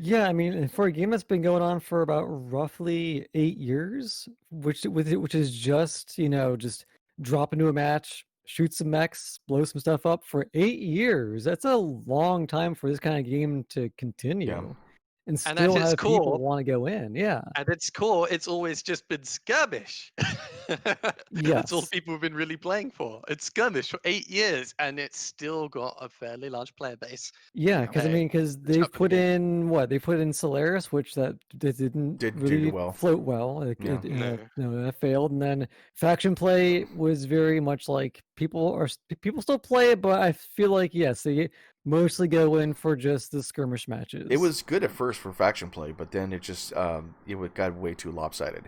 Yeah, I mean, for a game that's been going on for about roughly 8 years, which is just just drop into a match, shoot some mechs, blow some stuff up for 8 years. That's a long time for this kind of game to continue, and still at its have core, people want to go in. Yeah, at its core, it's always just been skirmish. That's all people have been really playing for. It's skirmish for 8 years, and it's still got a fairly large player base. Yeah, because they've put in they put in Solaris, which that didn't really float well. That failed, and then faction play was very much like people still play it, but I feel like yes, they mostly go in for just the skirmish matches. It was good at first for faction play, but then it just it got way too lopsided.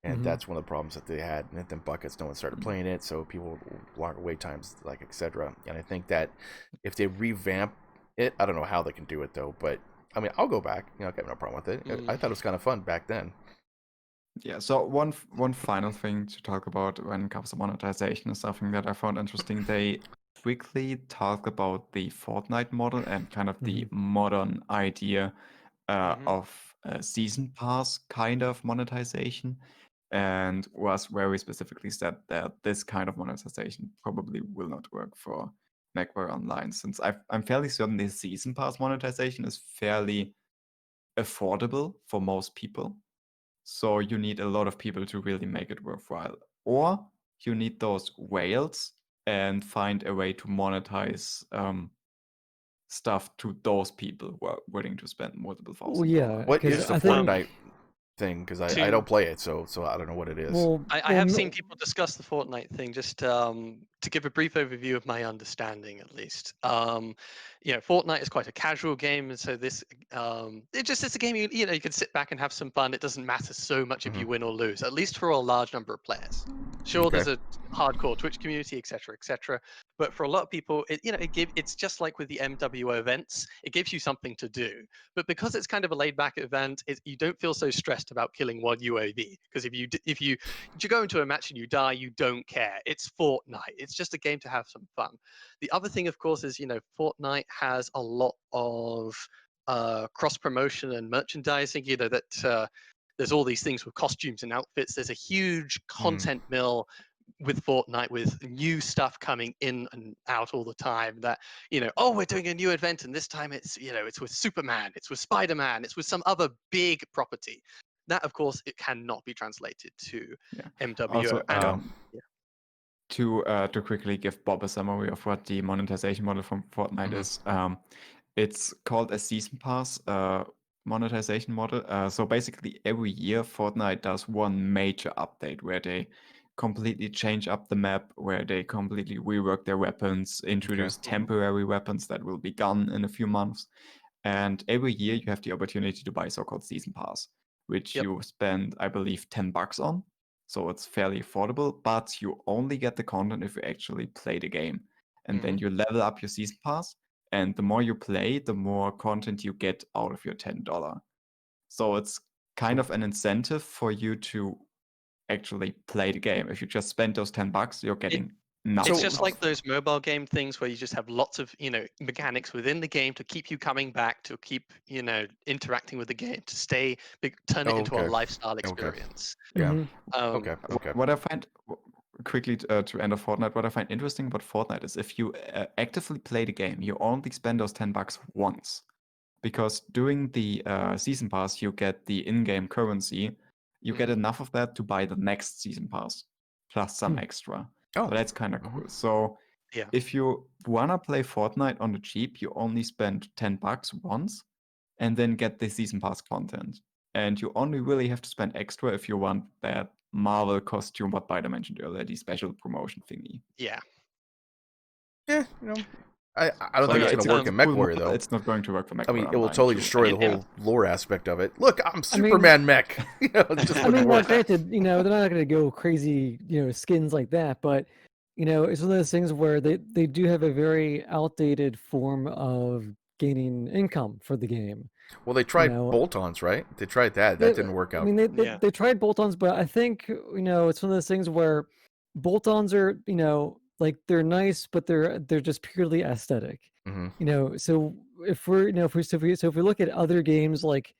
And that's one of the problems that they had. And then buckets, no one started playing it, so people longer wait times, like etc. And I think that if they revamp it, I don't know how they can do it though, but I mean, I'll go back. You know, I got no problem with it. I thought it was kind of fun back then. Yeah, so one final thing to talk about when it comes to monetization is something that I found interesting. They quickly talk about the Fortnite model and kind of the modern idea of a season pass kind of monetization, and was very specifically said that this kind of monetization probably will not work for Mechwarrior Online, since I'm fairly certain the season pass monetization is fairly affordable for most people. So you need a lot of people to really make it worthwhile. Or you need those whales and find a way to monetize stuff to those people who are willing to spend multiple Well, $1,000. yeah, What is because the I think Fortnite thing? Because I To- don't play it, so I don't know what it is. well, I have seen people discuss the Fortnite thing. Just to give a brief overview of my understanding, at least. You know, Fortnite is quite a casual game, and so this it's a game you know you can sit back and have some fun. It doesn't matter so much if you win or lose, at least for a large number of players. Sure, Okay. there's a hardcore Twitch community, etc., etc. But for a lot of people, it's just like with the MWO events. It gives you something to do. But because it's kind of a laid-back event, you don't feel so stressed about killing one UAV. Because if you go into a match and you die, you don't care. It's Fortnite. It's just a game to have some fun. The other thing, of course, is Fortnite has a lot of cross promotion and merchandising. You know that there's all these things with costumes and outfits. There's a huge content mill with Fortnite, with new stuff coming in and out all the time. That oh, we're doing a new event, and this time it's it's with Superman, it's with Spider-Man, it's with some other big property. That, of course, it cannot be translated to MWO. Also, And to quickly give Bob a summary of what the monetization model from Fortnite is, it's called a season pass monetization model. So basically, every year Fortnite does one major update where they completely change up the map, where they completely rework their weapons, introduce temporary weapons that will be gone in a few months. And every year you have the opportunity to buy so-called season pass, which you spend, I believe, $10 on. So it's fairly affordable, but you only get the content if you actually play the game. And then you level up your season pass, and the more you play, the more content you get out of your $10. So it's kind of an incentive for you to actually play the game. If you just spend those $10, you're getting nothing. it's just out like of it. those mobile game things where you just have lots of mechanics within the game to keep you coming back, to keep interacting with the game, to turn it into a lifestyle experience. Yeah. Um, Okay. What I find quickly to end of Fortnite, what I find interesting about Fortnite is if you actively play the game, you only spend those $10 once, because during the season pass you get the in-game currency. You get enough of that to buy the next season pass plus some extra. So that's kind of cool. So if you wanna play Fortnite on the cheap, you only spend $10 once and then get the season pass content. And you only really have to spend extra if you want that Marvel costume what Bida mentioned earlier, the special promotion thingy. Yeah. Yeah, I don't think it's going to work in MechWarrior, though. It's not going to work for MechWarrior. I mean, it will totally destroy the whole lore aspect of it. Look, I'm Superman Mech. I mean, well, granted, they're not going to go crazy, skins like that, but it's one of those things where they do have a very outdated form of gaining income for the game. Well, they tried bolt-ons, right? They tried that. That didn't work out. I mean, they tried bolt-ons, but I think it's one of those things where bolt-ons are like they're nice, but they're just purely aesthetic. So if we look at other games like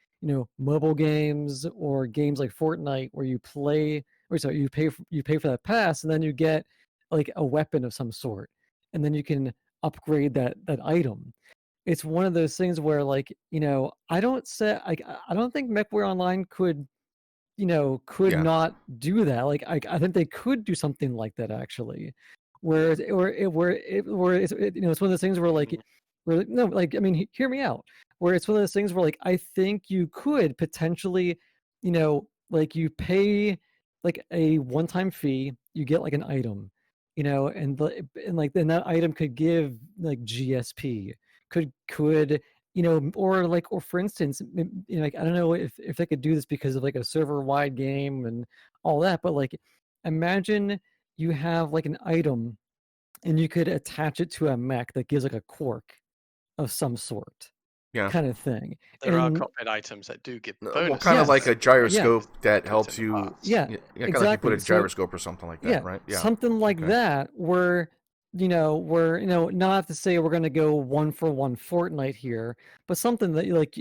mobile games or games like Fortnite, where you pay for that pass, and then you get like a weapon of some sort, and then you can upgrade that item. It's one of those things where I don't think MechWarrior Online could not do that. Like I think they could do something like that actually, where it's one of those things where I mean, hear me out. Where it's one of those things where I think you could potentially, you pay like a one-time fee, you get like an item, and then that item could give like GSP, could or for instance, I don't know if they could do this because of like a server-wide game and all that, but imagine you have like an item and you could attach it to a mech that gives like a quirk of some sort. Yeah. kind of thing. There are And cockpit items that do give Well, bonuses. kind of like a that gyroscope that put helps in the you. past. yeah, Yeah, kind of like you exactly. put a So gyroscope or something like that, right? Yeah. something like Okay. that where not to say we're going to go one for one Fortnite here, but something that like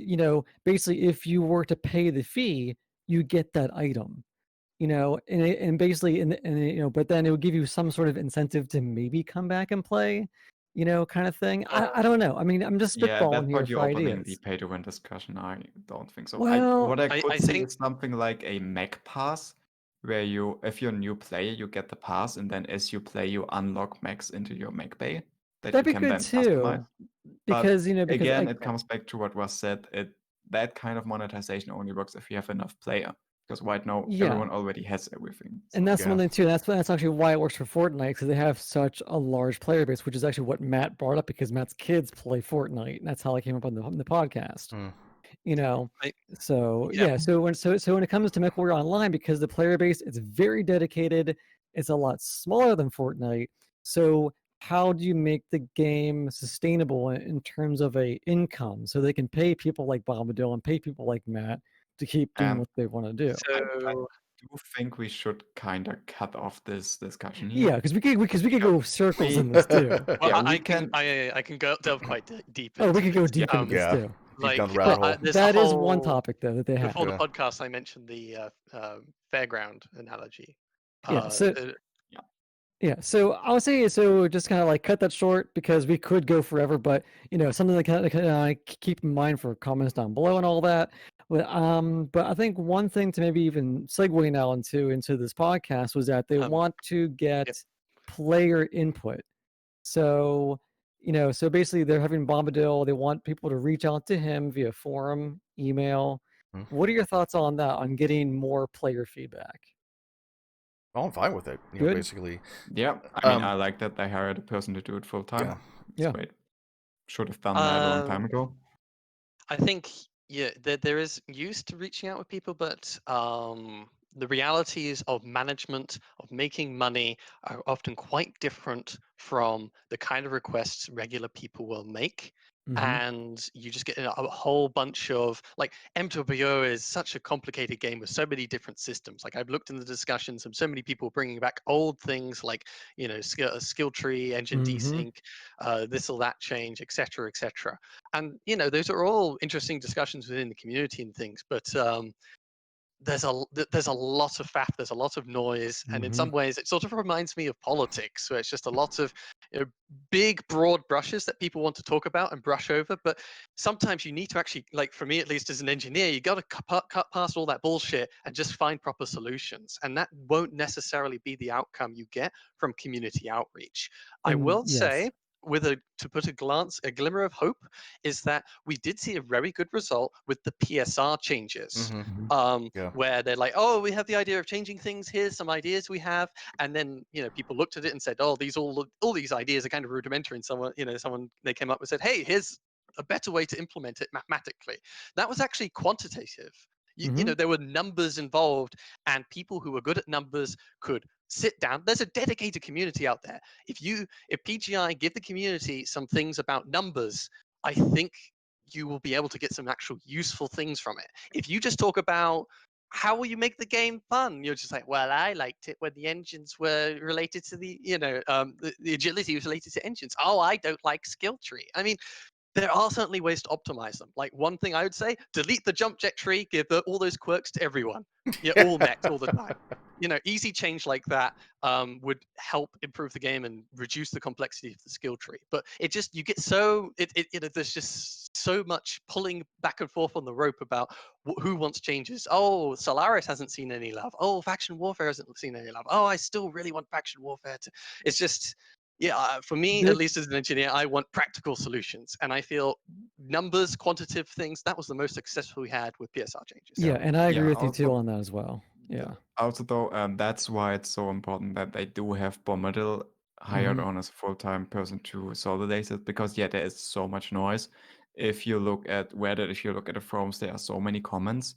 basically if you were to pay the fee, you get that item. And basically, but then it would give you some sort of incentive to maybe come back and play, kind of thing. I don't know. I mean, I'm just Yeah, spitballing that's here what you're for opening the ideas. pay to win discussion. I don't think so. Well, What I I could see think is something like a Mech pass, where if you're a new player, you get the pass, and then as you play, you unlock mechs into your mech bay that you that'd be can good then customize. too, But because again, it comes back to what was said. That kind of monetization only works if you have enough player, because right now yeah. everyone already has everything. And that's Yeah. one thing too. That's actually why it works for Fortnite, because they have such a large player base, which is actually what Matt brought up, because Matt's kids play Fortnite, and that's how I came up on the podcast. Mm. So Yeah. so when it comes to MechWarrior Online, because the player base it's very dedicated, it's a lot smaller than Fortnite. So how do you make the game sustainable in terms of a income, so they can pay people like Bombadil and pay people like Matt to keep doing what they want to do? I So do think we should kind of cut off this discussion Yeah, here. because we could go circles in this too. well, Yeah, I we can can. I can go delve quite deep Oh, we into could go this. deep into this Yeah. too. Deep down the Like rabbit hole. there's a That is one whole topic though that they have. before the Yeah. podcast. I mentioned the fairground analogy. Yeah. So The- yeah. So I would say just kind of like cut that short, because we could go forever, but something that kind of keep in mind for comments down below and all that. But I think one thing to maybe even segue now into this podcast was that they want to get player input. So so basically they're having Bombadil. They want people to reach out to him via forum, email. Hmm. What are your thoughts on that? On getting more player feedback? Oh, I'm fine with it. Good. Basically. Yeah, I mean, I like that they hired a person to do it full time. Yeah. It's Yeah. great. Should have done that a long time ago. I think there is use to reaching out with people, but the realities of management, of making money, are often quite different from the kind of requests regular people will make. And you just get a whole bunch of like MWO is such a complicated game with so many different systems. Like I've looked in the discussions and so many people bringing back old things like skill tree, engine desync, this or that change, etc., etc. And those are all interesting discussions within the community and things, but there's a lot of faff, there's a lot of noise, and in some ways it sort of reminds me of politics, where it's just a lot of big broad brushes that people want to talk about and brush over. But sometimes you need to actually, like for me at least as an engineer, you got to cut past all that bullshit and just find proper solutions, and that won't necessarily be the outcome you get from community outreach. I will say, to put a glimmer of hope, is that we did see a very good result with the PSR changes. Yeah. Where they're like, oh, we have the idea of changing things. Here's some ideas we have, and then people looked at it and said, oh, all these ideas are kind of rudimentary. And someone they came up and said, hey, here's a better way to implement it mathematically. That was actually quantitative. There were numbers involved, and people who were good at numbers could sit down. There's a dedicated community out there. If PGI give the community some things about numbers, I think you will be able to get some actual useful things from it. If you just talk about how will you make the game fun, you're just like, well, I liked it when the engines were related to the agility was related to engines. Oh, I don't like skill tree. I mean, there are certainly ways to optimize them. Like one thing I would say, delete the jump jet tree, give all those quirks to everyone. All mechs all the time. Easy change like that would help improve the game and reduce the complexity of the skill tree. But it just, you get so, there's just so much pulling back and forth on the rope about who wants changes. Oh, Solaris hasn't seen any love. Oh, faction warfare hasn't seen any love. Oh, I still really want faction warfare to, it's just, for me, at least as an engineer, I want practical solutions. And I feel numbers, quantitative things, that was the most successful we had with PSR changes. Yeah, and I agree with you too also- on that as well. Yeah. Also, though, that's why it's so important that they do have Bombadil hired on as a full-time person to solidate it, because there is so much noise. If you look at the forums, there are so many comments,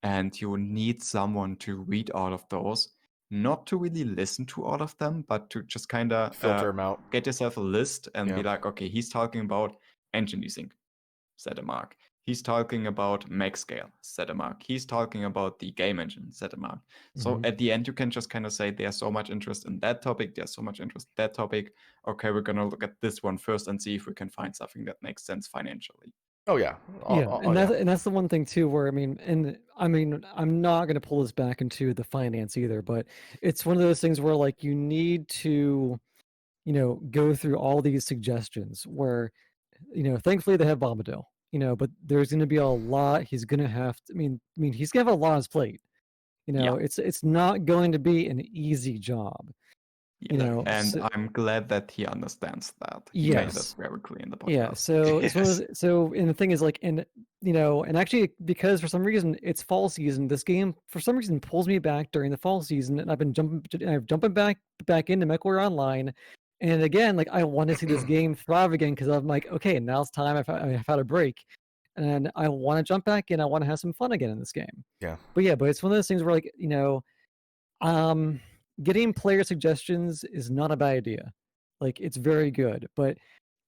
and you need someone to read all of those. Not to really listen to all of them, but to just kind of Filter them out. get yourself a list and be Yeah. like, okay, he's talking about engine desync. set a mark. He's talking about max scale, set a mark. He's talking about the game engine, set a mark. So Mhm. at the end, you can just kind of say there's so much interest in that topic, there's so much interest in that topic. Okay, we're gonna look at this one first and see if we can find something that makes sense financially. Oh yeah. Yeah, and yeah. that's the one thing too, where I'm not gonna pull this back into the finance either, but it's one of those things where like you need to, go through all these suggestions where, thankfully they have Bombadil, but there's gonna be a lot he's gonna have to, he's gonna have a lot on his plate. Yeah. It's not going to be an easy job. Yeah, and so- I'm glad that he understands that. He made it Yes. very clear in the podcast. Yeah, so it's one of Yes. those, and the thing is like, and actually because for some reason it's fall season, this game for some reason pulls me back during the fall season, and I've jumping back into Mechwarrior Online, and again like I want to see this game thrive again because I'm like, okay, now it's time. I've had a break, and I want to jump back in. I want to have some fun again in this game. Yeah. But it's one of those things where like getting player suggestions is not a bad idea. Like it's very good, but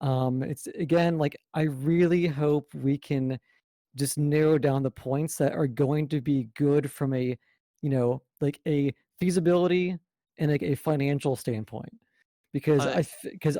it's again like I really hope we can just narrow down the points that are going to be good from a like a feasibility and like a financial standpoint, because I-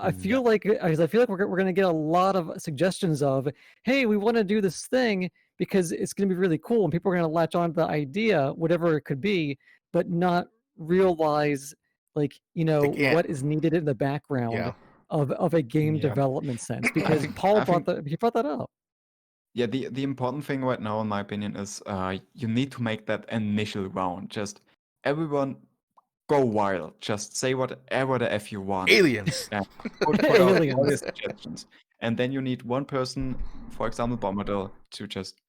I feel like we're going to get a lot of suggestions of, hey, we want to do this thing because it's going to be really cool and people are going to latch on to the idea, whatever it could be, but not realize like can't- what is needed in the background Yeah. of a game Yeah. development sense, because think- Paul I brought think- he brought that up. Yeah, the important thing right now, in my opinion, is you need to make that initial round. Just everyone go wild. Just say whatever the F you want. Aliens. And put out all your Aliens. suggestions. And then you need one person, for example, Bombadil, to just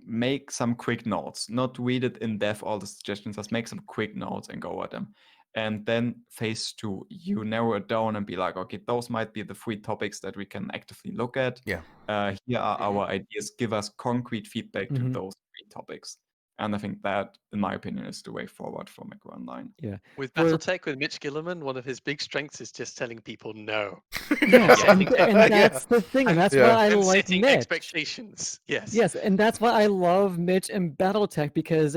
make some quick notes. Not read it in depth, all the suggestions, just make some quick notes and go at them. And then phase 2, you narrow it down and be like, okay, those might be the 3 topics that we can actively look at. Yeah. Here are our ideas. Give us concrete feedback to Mhm. those 3 topics. And I think that, in my opinion, is the way forward for Mechwarrior Online. Yeah. With For- Battletech, with Mitch Gilliman, one of his big strengths is just telling people no. Yes, Yeah. and Yeah. that's the thing, and that's Yeah. why I and like setting Mitch. expectations. Yes. Yes, and that's why I love Mitch and Battletech, because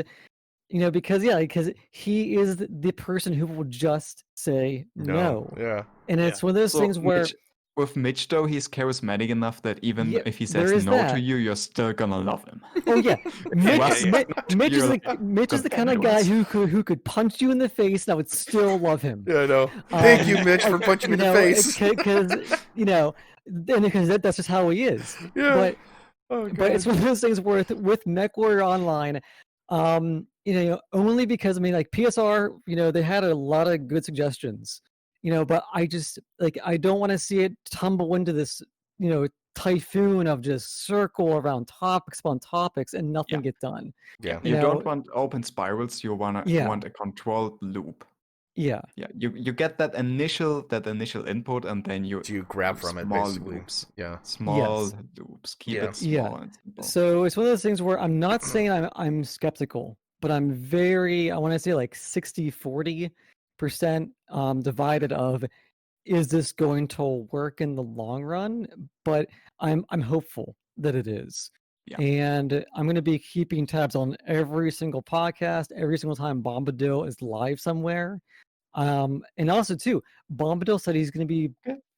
because he is the person who will just say no. Yeah. And it's one of those things where With Mitch, though, he's charismatic enough that even Yeah, if he there says is no to that. you're still gonna love him. oh yeah, Trust yeah. Mitch is You're Mitch is the kind of anyways. guy who could punch you in the face and I would still love him. Yeah, I know. Thank you, Mitch, for like, punching me in the face. Because that's just how he is. Yeah. But Oh, but it's God. one of those things where with Mechwarrior Online, only because like PSR, they had a lot of good suggestions, but I just I don't want to see it tumble into this, typhoon of just circle around topics upon topics and nothing get done. Yeah. You don't want open spirals. You want a controlled loop. Yeah. Yeah, you get that initial input, and then you So you grab do from it, small basically. loops. Yeah. Small Yes. loops. Keep Yeah. it small and simple. So it's one of those things where I'm not saying I'm skeptical, but I'm very, I want to say like 60-40% divided of, is this going to work in the long run? But I'm hopeful that it is. Yeah. And I'm going to be keeping tabs on every single podcast, every single time Bombadil is live somewhere. And also too, Bombadil said he's going to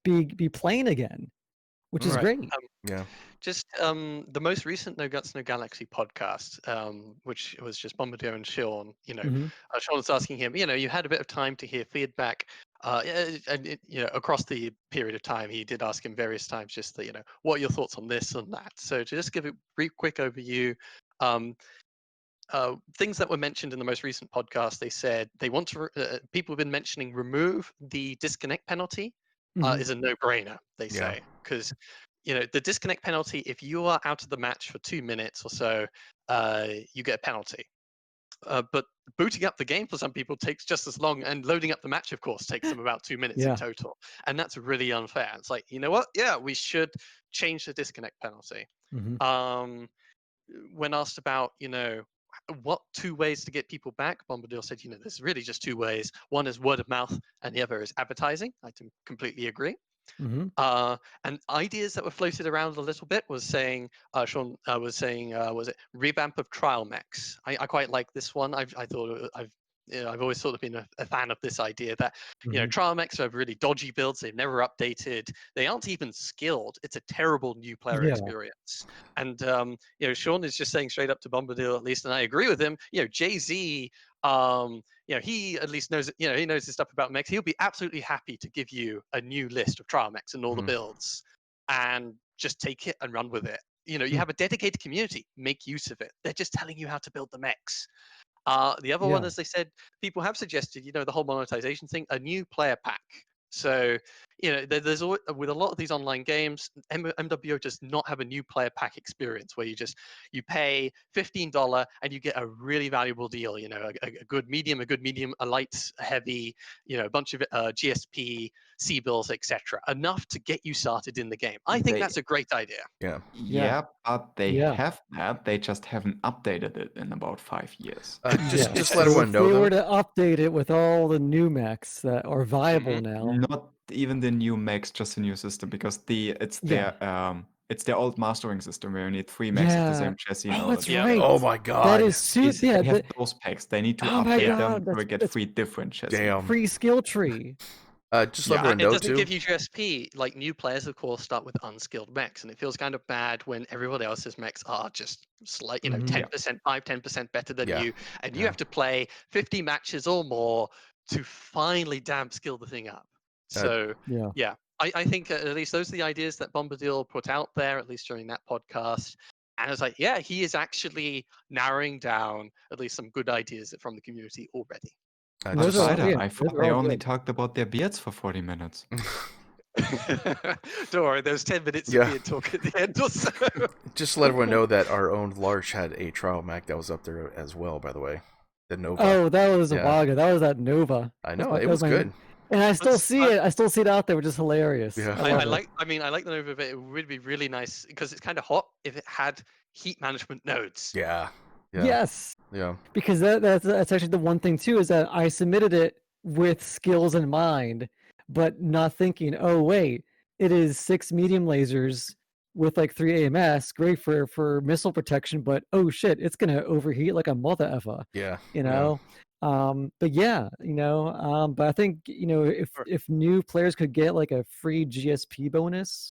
be playing again, which is Right. great. Yeah. Just the most recent No Guts No Galaxy podcast, which was just Bombadil and Sean. Mhm. Sean was asking him. You had a bit of time to hear feedback, and across the period of time, he did ask him various times, just that what are your thoughts on this and that. So to just give a brief, quick overview. Things that were mentioned in the most recent podcast, they said they want to. People have been mentioning remove the disconnect penalty. Mhm. Is a no-brainer. They Yeah. say, because the disconnect penalty, if you are out of the match for 2 minutes or so, you get a penalty. But booting up the game for some people takes just as long, and loading up the match, of course, takes them about 2 minutes Yeah. in total, and that's really unfair. It's like, you know what? Yeah, we should change the disconnect penalty. Mhm. When asked about what 2 ways to get people back, Bombadil said, there's really just 2 ways. One is word of mouth, and the other is advertising. I completely agree. And ideas that were floated around a little bit was saying, Sean was saying, was it revamp of trial mechs? I quite like this one. I've always sort of been a fan of this idea that trial mechs are really dodgy builds. They've never updated. They aren't even skilled. It's a terrible new player experience. And Sean is just saying straight up to Bombadil, at least, and I agree with him. Jay-Z, he at least knows, he knows his stuff about mechs. He'll be absolutely happy to give you a new list of trial mechs and all the builds, and just take it and run with it. You have a dedicated community. Make use of it. They're just telling you how to build the mechs. The other one, as they said, people have suggested, the whole monetization thing, a new player pack. So, there's always, with a lot of these online games, MWO does not have a new player pack experience where you pay $15 and you get a really valuable deal. A good medium, a light, a heavy, a bunch of GSP, C bills, etc. Enough to get you started in the game. I think that's a great idea. Yeah, but they have that. They just haven't updated it in about 5 years. Just let everyone know. If they were to update it with all the new mechs that are viable now. Not even the new mechs, just the new system, because it's their old mastering system where you need 3 mechs of the same chassis. And all that's that. right. Oh my god, that is They have those packs. They need to update them to get 3 different chassis. Damn. Free skill tree. Just let everyone know it doesn't too. give you GSP. Like, new players, of course, start with unskilled mechs, and it feels kind of bad when everybody else's mechs are just 10%, 5-10% better than you, and you have to play 50 matches or more to finally damn skill the thing up. So I think at least those are the ideas that Bombadil put out there, at least during that podcast. And I was like, he is actually narrowing down at least some good ideas from the community already. I thought they only talked about their beards for 40 minutes. Don't worry, there's 10 minutes of beard talk at the end or so. Just let everyone know that our own Larch had a trial mech that was up there as well, by the way. The Nova. Oh, that was a while ago. That was that Nova. I know, it was good. And I still see it. I still see it out there, which is hilarious. Yeah. I like the Nova, but it would be really nice because it's kind of hot if it had heat management nodes. Yeah. Yes. Yeah. Because that's actually the one thing too, is that I submitted it with skills in mind, but not thinking, oh wait, it is 6 medium lasers with like 3 AMS, great for missile protection, but oh shit, it's gonna overheat like a mother effer. Yeah. But but I think if new players could get like a free GSP bonus,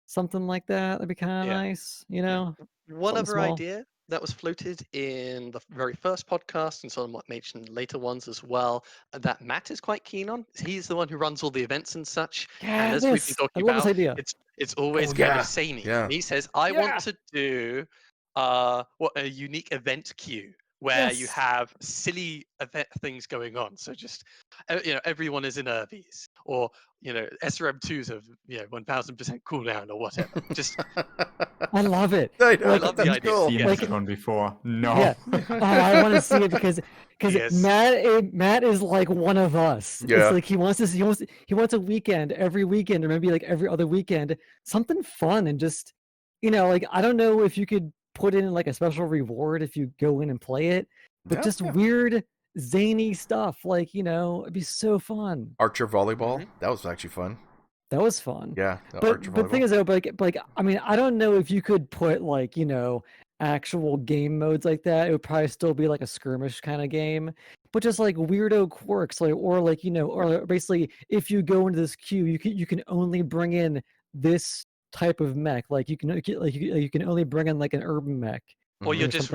something like that'd be kind of nice. One other idea that was floated in the very first podcast and somewhat mentioned later ones as well, that Matt is quite keen on. He's the one who runs all the events and such. Yeah, and as we've been talking about, it's always kind of samey. Yeah. He says, I want to do a unique event queue where you have silly event things going on. So just, everyone is in Aries, or, SRM2s of, 1000% cooldown or whatever. Just, I love it. I love the idea. Cool. Seen this one before. No. Yeah. I want to see it because Matt is like one of us. Yeah. It's like he wants a weekend, every weekend, or maybe like every other weekend, something fun and just, I don't know if you could put in like a special reward if you go in and play it, but just weird zany stuff, like it'd be so fun. Archer volleyball, that was actually fun. That was fun. Yeah, but the thing is though, like I mean, I don't know if you could put like actual game modes like that. It would probably still be like a skirmish kind of game, but just like weirdo quirks, like or basically if you go into this queue, you can only bring in this type of mech, like you can only bring in like an urban mech, or you're just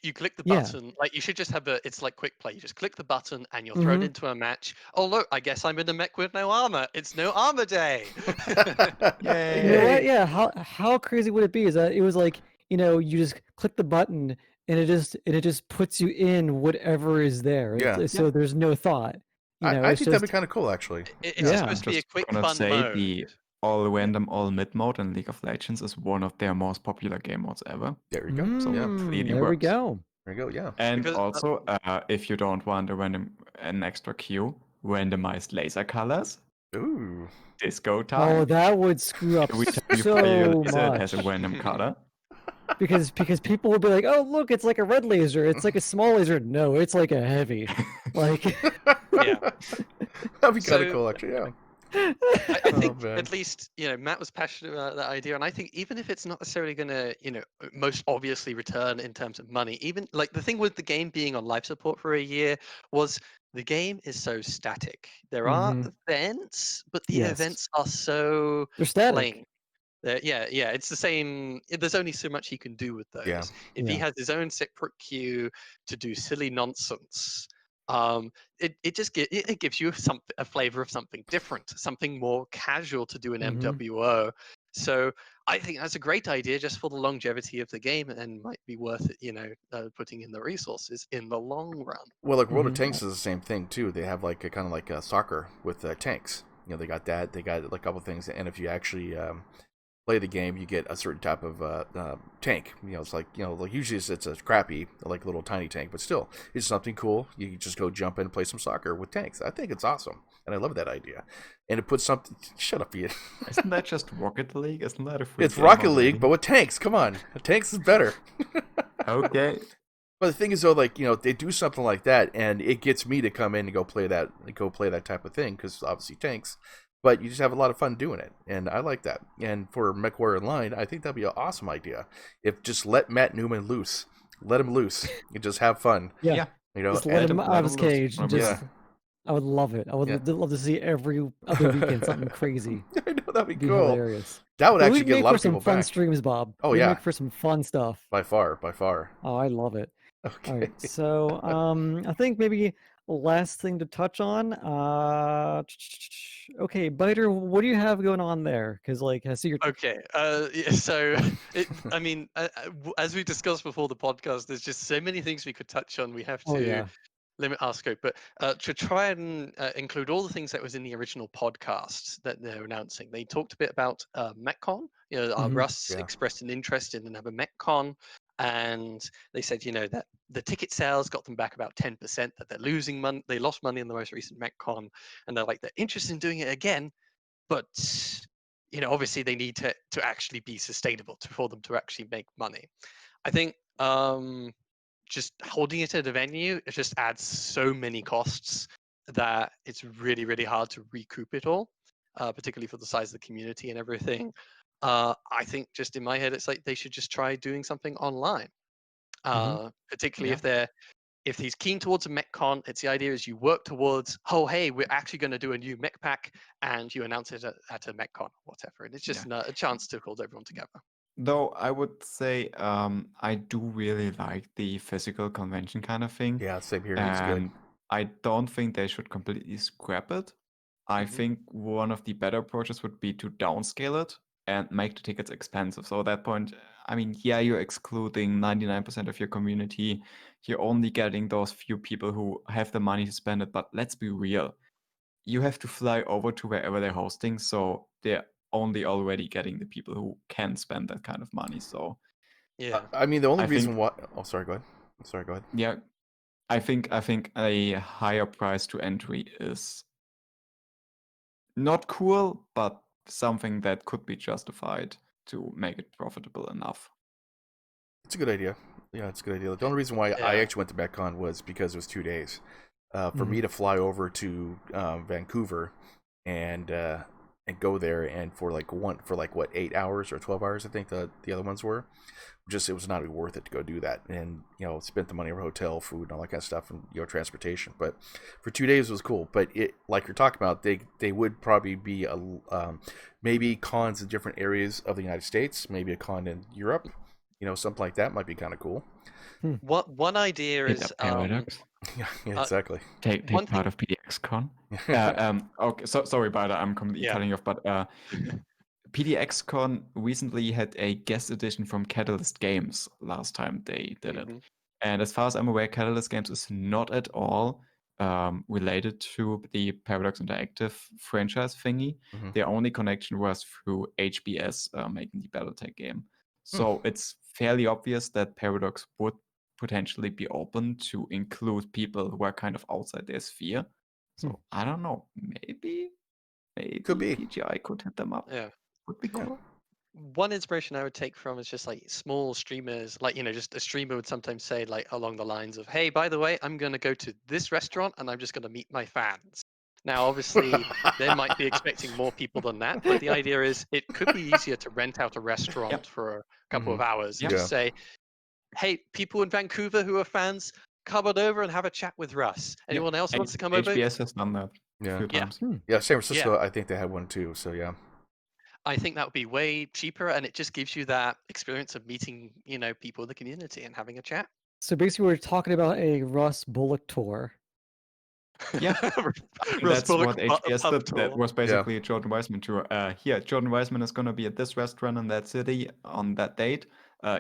you click the button. Like, you should just have it's like quick play. You just click the button and you're thrown into a match. Oh look, I guess I'm in a mech with no armor. It's no armor day. Yeah. How crazy would it be? Is that it was like you just click the button and it just puts you in whatever is there. So there's no thought. I think that'd be kind of cool, actually. It's supposed to be a quick fun mode. The all random, all mid mode in League of Legends is one of their most popular game modes ever. There you go. So there we go. There you go. Yeah. And also, if you don't want an extra queue, randomized laser colors. Ooh. Disco time. Oh, that would screw up so much. It has a random color. Because people will be like, oh look, it's like a red laser, it's like a small laser. No, it's like a heavy. Like that'd be kind of cool, actually. Yeah. I Oh, think man. at least Matt was passionate about that idea, and I think even if it's not necessarily going to most obviously return in terms of money, even like the thing with the game being on life support for a year was the game is so static. There are hmm events, but the Yes, events are so they're static. plain. Yeah, it's the same. There's only so much he can do with Yeah. those. If he Yeah. has his own separate queue to do silly nonsense, it just it gives you a flavor of something different, something more casual to do in hmm MWO. So I think that's a great idea just for the longevity of the game, and might be worth it, putting in the resources in the long run. Well, like World of hmm Tanks is the same thing too. They have like a kind of like a soccer with tanks. They got that. They got like a couple things, and if you actually play the game, you get a certain type of tank. It's like like usually it's a crappy like little tiny tank, but still it's something cool. You can just go jump in and play some soccer with tanks. I think it's awesome, and I love that idea. And it puts something. Shut up, Ian. Isn't that just Rocket League? Isn't that a free It's game Rocket League, already? but with tanks. Come on, tanks is better. Okay. But the thing is, though, like they do something like that, and it gets me to come in and go play that type of thing because obviously tanks. But you just have a lot of fun doing it, and I like that. And for Mechwarrior Online, I think that'd be an awesome idea. If just let Matt Newman loose, let him loose, and just have fun. Yeah. Just let and- him out of his cage and Yeah. just. I would love it. I would Yeah. love to see every other weekend something crazy. I know that'd be It'd be cool. hilarious. That would But actually we'd get a make lot for of some people fun back. streams, Bob. Oh, We'd yeah. make for some fun stuff. By far. Oh, I love it. All Okay. right, so I think maybe last thing to touch on. Okay, Biter, what do you have going on there? Because like I see your Okay, yeah, so I mean, as we discussed before the podcast, there's just so many things we could touch on. We have oh to yeah, limit our scope, but to try and include all the things that was in the original podcast that they're announcing. They talked a bit about MechCon. Mhm. Russ Yeah. expressed an interest in another MechCon, and they said, that the ticket sales got them back about 10%. That they're losing money. They lost money in the most recent MechCon, and they're interested in doing it again, but obviously they need to actually be sustainable for them to actually make money. I think just holding it at a venue, it just adds so many costs that it's really, really hard to recoup it all, particularly for the size of the community and everything. I think just in my head, it's like they should just try doing something online, particularly Yeah. if he's keen towards a MechCon. It's the idea is you work towards, oh, hey, we're actually going to do a new mech pack, and you announce it at a MechCon or whatever. And it's just a chance to hold everyone together. Though I would say I do really like the physical convention kind of thing. Yeah, same here. It's good. And I don't think they should completely scrap it. I Mhm. think one of the better approaches would be to downscale it and make the tickets expensive. So at that point, I mean, yeah, you're excluding 99% of your community. You're only getting those few people who have the money to spend it. But let's be real. You have to fly over to wherever they're hosting. So they're only already getting the people who can spend that kind of money. So Yeah. I mean, the only I reason think- why. Oh, sorry. Go ahead. Sorry. Go ahead. yeah, I think a higher price to entry is not cool, but something that could be justified to make it profitable enough. It's a good idea. Yeah, it's a good idea. The only reason why I Yeah. actually went to MechCon was because it was 2 days. For Mhm. me to fly over to Vancouver and go there and for what 8 hours or 12 hours I think the other ones were, it was not worth it to go do that, and spent the money on hotel, food, and all that kind of stuff, and transportation. But for 2 days it was cool. But it, like you're talking about, they would probably be maybe cons in different areas of the United States, maybe a con in Europe. Something like that might be kind of cool. One idea Hit is a paradox. Yeah, exactly. Take one part thing. of PDXCon. Okay, sorry, Bada, I'm completely Yeah. cutting you off, but PDXCon recently had a guest edition from Catalyst Games last time they did it. Mhm. And as far as I'm aware, Catalyst Games is not at all related to the Paradox Interactive franchise thingy. Mhm. Their only connection was through HBS making the Battletech game. So it's fairly obvious that Paradox would potentially be open to include people who are kind of outside their sphere. So I don't know. Maybe Could be. PGI could hit them up. Yeah. Would be Yeah. cool. One inspiration I would take from is just like small streamers, like just a streamer would sometimes say like along the lines of, "Hey, by the way, I'm going to go to this restaurant and I'm just going to meet my fans." Now, obviously, they might be expecting more people than that, but the idea is it could be easier to rent out a restaurant for a couple of hours and Yeah. just say, hey, people in Vancouver who are fans, come on over and have a chat with Russ. Anyone else wants to come over? HBS has done that a Yeah. few times. Yeah, San Francisco, I think they had one too. So yeah. I think that would be way cheaper, and it just gives you that experience of meeting, people in the community and having a chat. So basically, we're talking about a Russ Bullock tour. Yeah, Russ that's what Bullock HBS pub did. tour. That was basically a Jordan Weissman tour. Here, Jordan Weissman is going to be at this restaurant in that city on that date.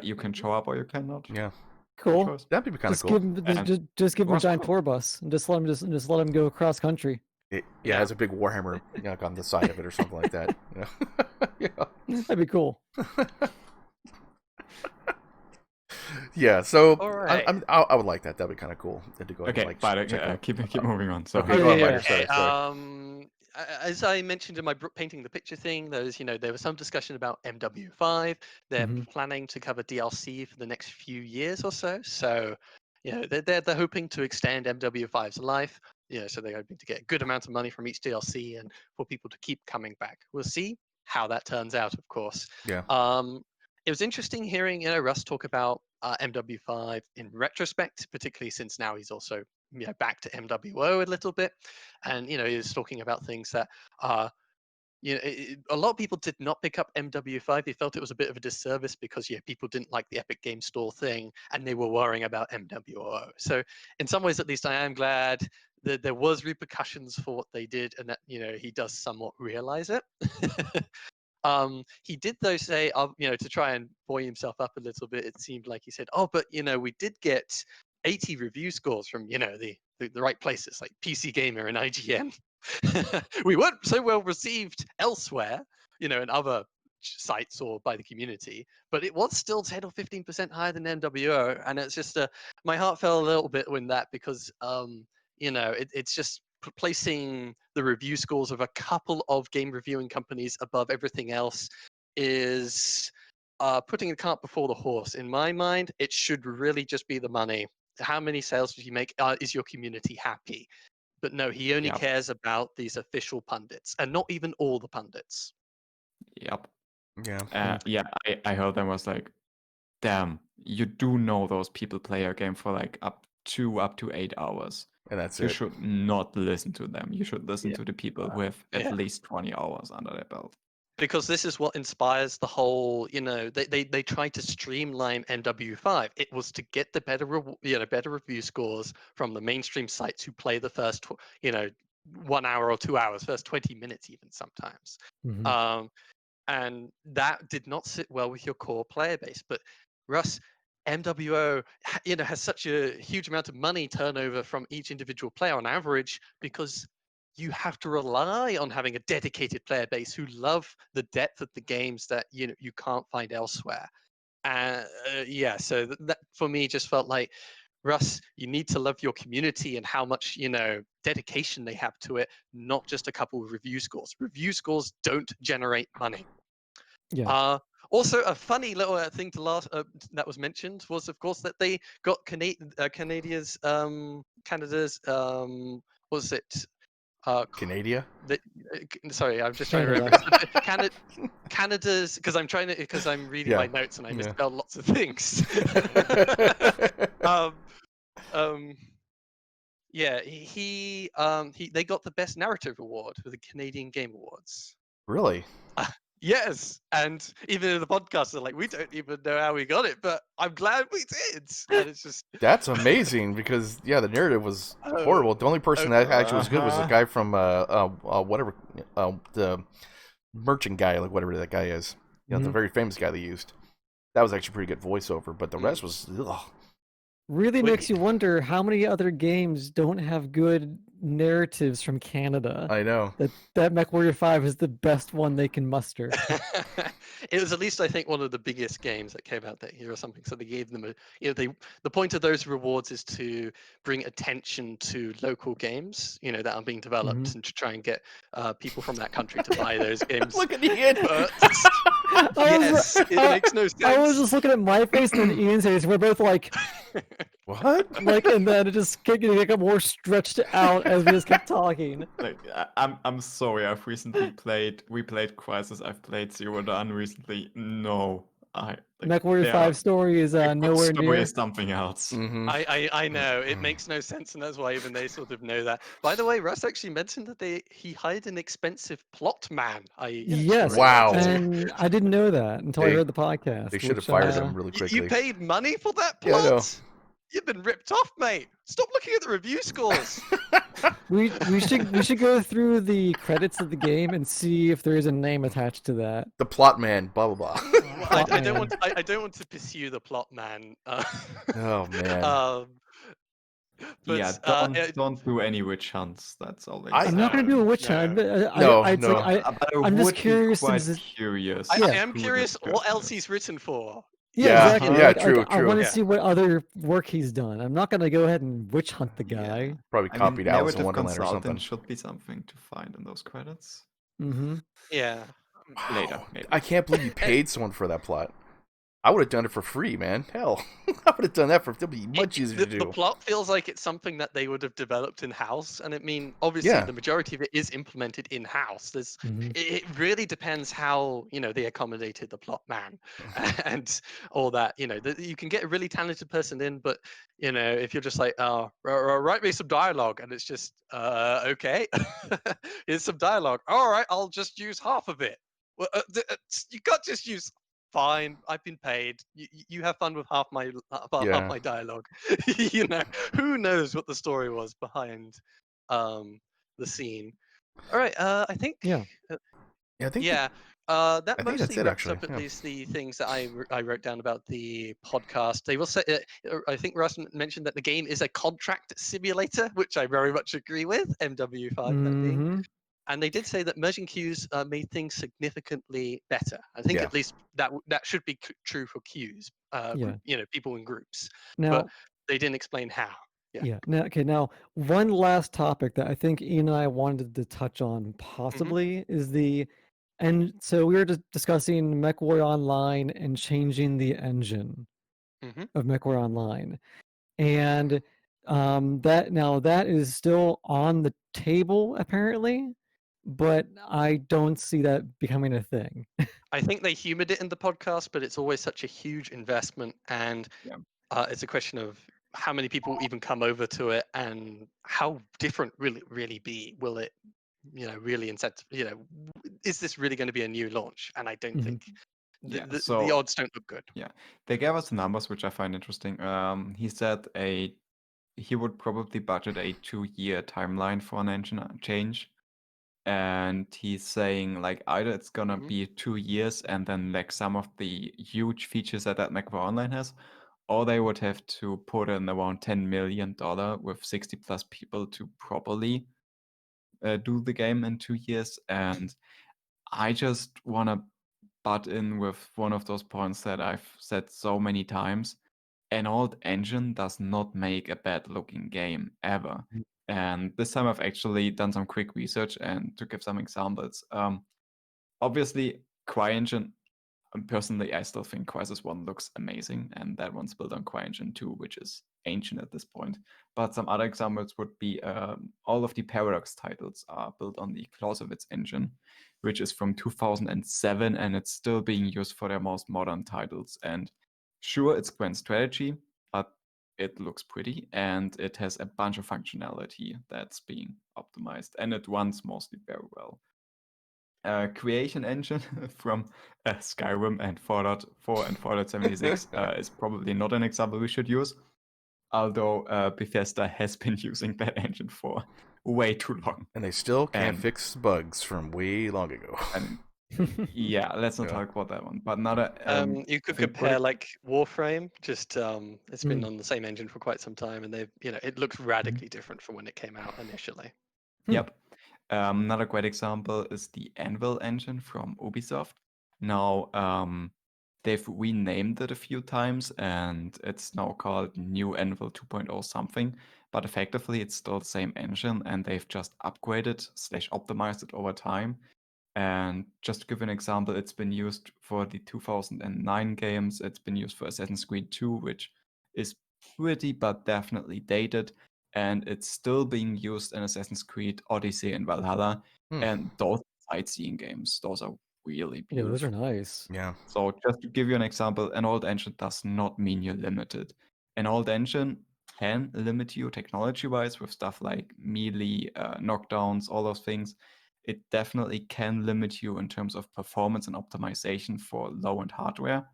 You can show up or you cannot. Yeah. Cool. choice. That'd be kind of Just cool. give him, just give him a was giant cool. tour bus and just let him go across country. It has a big Warhammer like on the side of it or something like that. Yeah. That'd be cool. Yeah, so All right. I would like that. That'd be kind of cool to go ahead Okay, and like but check out. keep moving on. So Okay, Oh, go on, yeah, Mike, yeah. sorry. As I mentioned in my painting the picture thing, there was some discussion about MW5. They're planning to cover DLC for the next few years or so. So, they're hoping to extend MW5's life. So they're hoping to get a good amount of money from each DLC and for people to keep coming back. We'll see how that turns out, of course. Yeah. It was interesting hearing Russ talk about MW5 in retrospect, particularly since now he's also back to MWO a little bit, and he was talking about things that a lot of people did not pick up MW5. They felt it was a bit of a disservice because people didn't like the Epic Game Store thing and they were worrying about MWO. So in some ways, at least, I am glad that there was repercussions for what they did, and that he does somewhat realize it. He did though say, to try and buoy himself up a little bit, it seemed like he said, but we did get 80 review scores from the right places like PC Gamer and IGN. We weren't so well received elsewhere, in other sites or by the community, but it was still 10 or 15% higher than MWO, and it's just my heart fell a little bit when that, because it's just placing the review scores of a couple of game reviewing companies above everything else is putting the cart before the horse. In my mind, it should really just be the money. How many sales did you make? Is your community happy? But no, he only cares about these official pundits, and not even all the pundits. Yep. Yeah. I heard them was like, damn, you do know those people play your game for like up to 8 hours. And that's You it. should not listen to them. You should listen to the people who have at least 20 hours under their belt. Because this is what inspires the whole, they tried to streamline MW5. It was to get the better review scores from the mainstream sites who play the first, 1 hour or 2 hours, first 20 minutes even sometimes. And that did not sit well with your core player base. But Russ, MWO, has such a huge amount of money turnover from each individual player on average, because you have to rely on having a dedicated player base who love the depth of the games that you can't find elsewhere. So that for me just felt like, Russ, you need to love your community and how much dedication they have to it, not just a couple of review scores. Review scores don't generate money. Also, a funny little thing that was mentioned was, of course, that they got Canada's what was it? Canada? Sorry, I'm just trying to remember. Canada's, because I'm reading my notes and I misspelled lots of things. They got the best narrative award for the Canadian Game Awards. Really? Yes, and even in the podcast, they're like, we don't even know how we got it, but I'm glad we did. And it's just that's amazing, because the narrative was horrible. The only person that actually was good was the guy from whatever the merchant guy, like whatever that guy is. The very famous guy they used. That was actually pretty good voiceover, but the rest was really makes you wonder how many other games don't have good narratives from Canada. I know. That Mechwarrior 5 is the best one they can muster. It was at least, I think, one of the biggest games that came out that year or something. So they gave them the point of those rewards is to bring attention to local games, that are being developed, and to try and get people from that country to buy those games. Look at Ian. Yes, it makes no sense. I was just looking at my face and Ian's face. We're both like, What? Like, and then it just kept getting like, more stretched out as we just kept talking. Like, I'm sorry. We played Crisis. I've played Zero Dawn recently. No, MechWarrior there 5 story is a good nowhere story near. is something else. Mm-hmm. I know it makes no sense, and that's why even they sort of know that. By the way, Russ actually mentioned that he hired an expensive plot man. Yes, Wow. and I didn't know that until I They- heard the podcast. They should have which, fired him really You quickly. paid money for that Yeah, I know. plot? You've been ripped off, mate. Stop looking at the review scores. We should go through the credits of the game and see if there is a name attached to that. The plot man, blah blah blah. Well, Plot I don't man. want I don't want to pursue the plot man. Oh man. Yeah, but don't do any witch hunts. That's all. I'm not going to do a witch hunt. No. But No. I'm just curious. Quite Since curious. I Yeah. am who curious this what person else is. he's written for. yeah, Yeah, exactly. yeah, Like, true, I want to Yeah. see what other work he's done. I'm not going to go ahead and witch hunt the Yeah. guy. Probably I copied mean, Alice in narrative Wonderland or something. consultant should be something to find in those credits. Mm-hmm. Yeah. Later, Wow. maybe. I can't believe you paid someone for that plot. I would have done it for free, man. Hell, I would have done that for. It'd be much easier to The do. plot feels like it's something that they would have developed in house, and I mean, obviously, Yeah. the majority of it is implemented in house. Mhm. It really depends how they accommodated the plot man and all that. You can get a really talented person in, but if you're just like, oh, write me some dialogue, and it's just okay, here's some dialogue. All right, I'll just use half of it. Well, you can't just use. Fine, I've been paid. You have fun with half my Yeah. dialogue. Who knows what the story was behind the scene. All right, I think Yeah. Yeah, I think. that I think that's mostly it, wraps actually, up at yeah. least the things that I wrote down about the podcast. They will say, I think Russ mentioned that the game is a contract simulator, which I very much agree with. MW5 that being. Mm-hmm. And they did say that merging queues made things significantly better. I think Yeah. at least that should be true for queues, Yeah. people in groups. Now, But they didn't explain how. yeah. Now, one last topic that I think Ian and I wanted to touch on possibly is and so we were just discussing MechWarrior Online and changing the engine Mhm. of MechWarrior Online, and that is still on the table apparently, but I don't see that becoming a thing. I think they humored it in the podcast, but it's always such a huge investment, and Yeah. it's a question of how many people even come over to it, and how different will it really be? Will it, really incentive? Is this really going to be a new launch? And I don't Mhm. think Yeah, the so- odds don't look good. Yeah, they gave us numbers which I find interesting. He said he would probably budget a 2-year timeline for an engine change, and he's saying like either it's gonna Mhm. be 2 years and then like some of the huge features that MechWarrior Online has, or they would have to put in around $10 million with 60 plus people to properly do the game in 2 years. And I just wanna butt in with one of those points that I've said so many times. An old engine does not make a bad looking game ever. Mm. And this time I've actually done some quick research, and to give some examples, obviously Cryengine, personally I still think Crisis 1 looks amazing, and that one's built on Cryengine 2, which is ancient at this point. But some other examples would be all of the Paradox titles are built on the Clausewitz engine, which is from 2007, and it's still being used for their most modern titles. And sure, it's grand strategy, but it looks pretty, and it has a bunch of functionality that's being optimized, and it runs mostly very well. Creation engine from Skyrim and Fallout 4 and Fallout 76 is probably not an example we should use, although Bethesda has been using that engine for way too long. And they still can't And- fix bugs from way long ago. And yeah, let's not Yeah. talk about that one. But another You could I think compare like Warframe. Just it's been Mm. on the same engine for quite some time, and they've it looks radically different from when it came out initially. Yep. Another great example is the Anvil engine from Ubisoft. Now, they've renamed it a few times, and it's now called New Anvil 2.0 something. But effectively, it's still the same engine, and they've just upgraded / optimized it over time. And just to give an example, it's been used for the 2009 games. It's been used for Assassin's Creed 2, which is pretty but definitely dated, and it's still being used in Assassin's Creed Odyssey and Valhalla. And those sightseeing games, those are really Yeah, those are beautiful. nice. Yeah. So just to give you an example, an old engine does not mean you're limited. An old engine can limit you technology-wise with stuff like melee, knockdowns, all those things. It definitely can limit you in terms of performance and optimization for low-end hardware,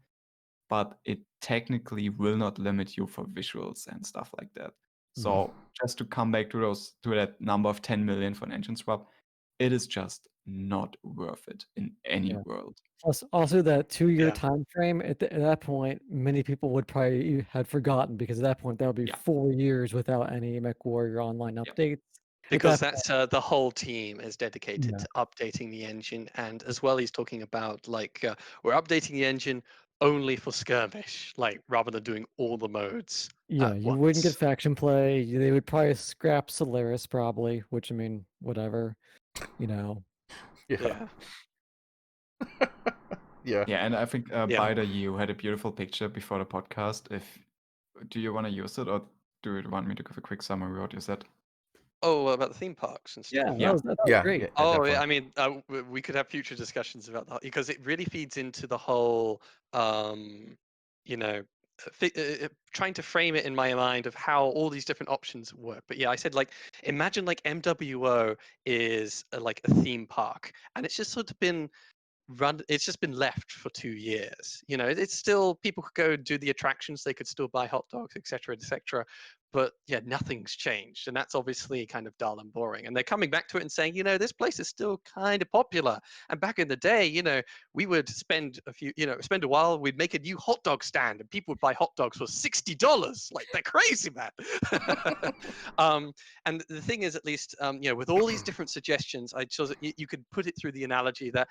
but it technically will not limit you for visuals and stuff like that. So just to come back to that number of 10 million for an engine swap, it is just not worth it in any Yeah. world. Plus, also that 2-year Yeah. time frame. At that point, many people would probably had forgotten because at that point that would be Yeah. 4 years without any MechWarrior online Yeah. updates. Because that that's the whole team is dedicated Yeah. to updating the engine, and as well, he's talking about like we're updating the engine only for skirmish, like rather than doing all the modes. Yeah, at you wouldn't get once. faction play. They would probably scrap Solaris, probably. Which I mean, whatever. Yeah. Yeah. Yeah. Yeah, and I think Yeah. Bida, you had a beautiful picture before the podcast. Do you want to use it, or do you want me to give a quick summary of what you said? Oh, about the theme parks and stuff. Yeah, Yeah. that was Yeah. great. Yeah, Oh, definitely. yeah, I mean, we could have future discussions about that because it really feeds into the whole, you know, trying to frame it in my mind of how all these different options work. But yeah, I said like, imagine like MWO is like a theme park, and it's just sort of been it's just been left for 2 years. It's still, people could go do the attractions, they could still buy hot dogs, etc., but yeah, nothing's changed, and that's obviously kind of dull and boring. And they're coming back to it and saying, this place is still kind of popular. And back in the day, we would spend a while, we'd make a new hot dog stand and people would buy hot dogs for $60. Like, they're crazy, man. And the thing is, at least, with all these different suggestions, I chose you could put it through the analogy that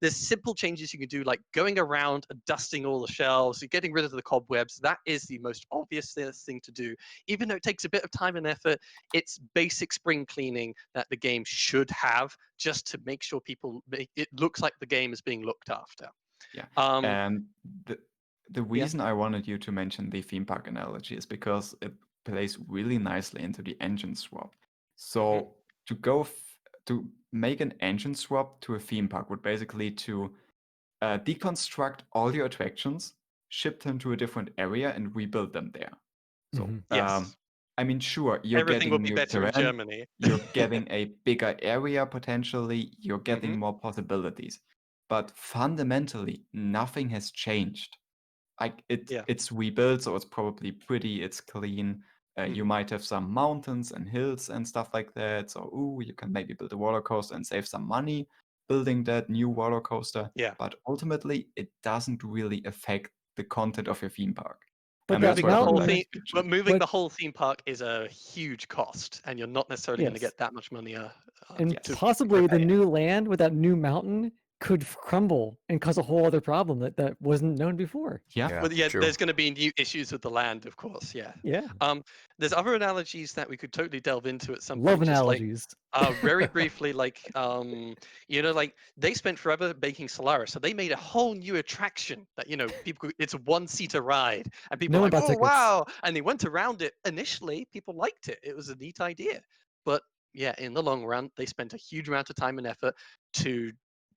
there's simple changes you can do, like going around and dusting all the shelves, getting rid of the cobwebs. That is the most obvious thing to do. Even though it takes a bit of time and effort, it's basic spring cleaning that the game should have, just to make sure it looks like the game is being looked after. Yeah. Um, And the reason I wanted you to mention the theme park analogy is because it plays really nicely into the engine swap. So to make an engine swap to a theme park would basically to deconstruct all your attractions, ship them to a different area, and rebuild them there. So yes, I mean, sure, you're everything will getting be new better in terrain, Germany. you're getting a bigger area potentially, you're getting more possibilities. But fundamentally, nothing has changed. Yeah. It's rebuilt, so it's probably pretty, it's clean. You might have some mountains and hills and stuff like that. So, you can maybe build a roller coaster and save some money building that new roller coaster. Yeah. But ultimately, it doesn't really affect the content of your theme park. But And that that's Moving why I the thought whole mountain, theme, that's but moving but the whole theme park is a huge cost, and you're not necessarily going to yes, get that much money. and yes. possibly the Right. new land with that new mountain could crumble and cause a whole other problem that wasn't known before. Yeah. Well, yeah, True. there's going to be new issues with the land, of course. Yeah. Yeah, There's other analogies that we could totally delve into at some love point. Just like analogies. very briefly, like like they spent forever making Solaris, so they made a whole new attraction that people. It's a one-seater ride, and people No are one like, bought oh tickets. wow, and they went around it. Initially, people liked it. It was a neat idea, but yeah, in the long run, they spent a huge amount of time and effort to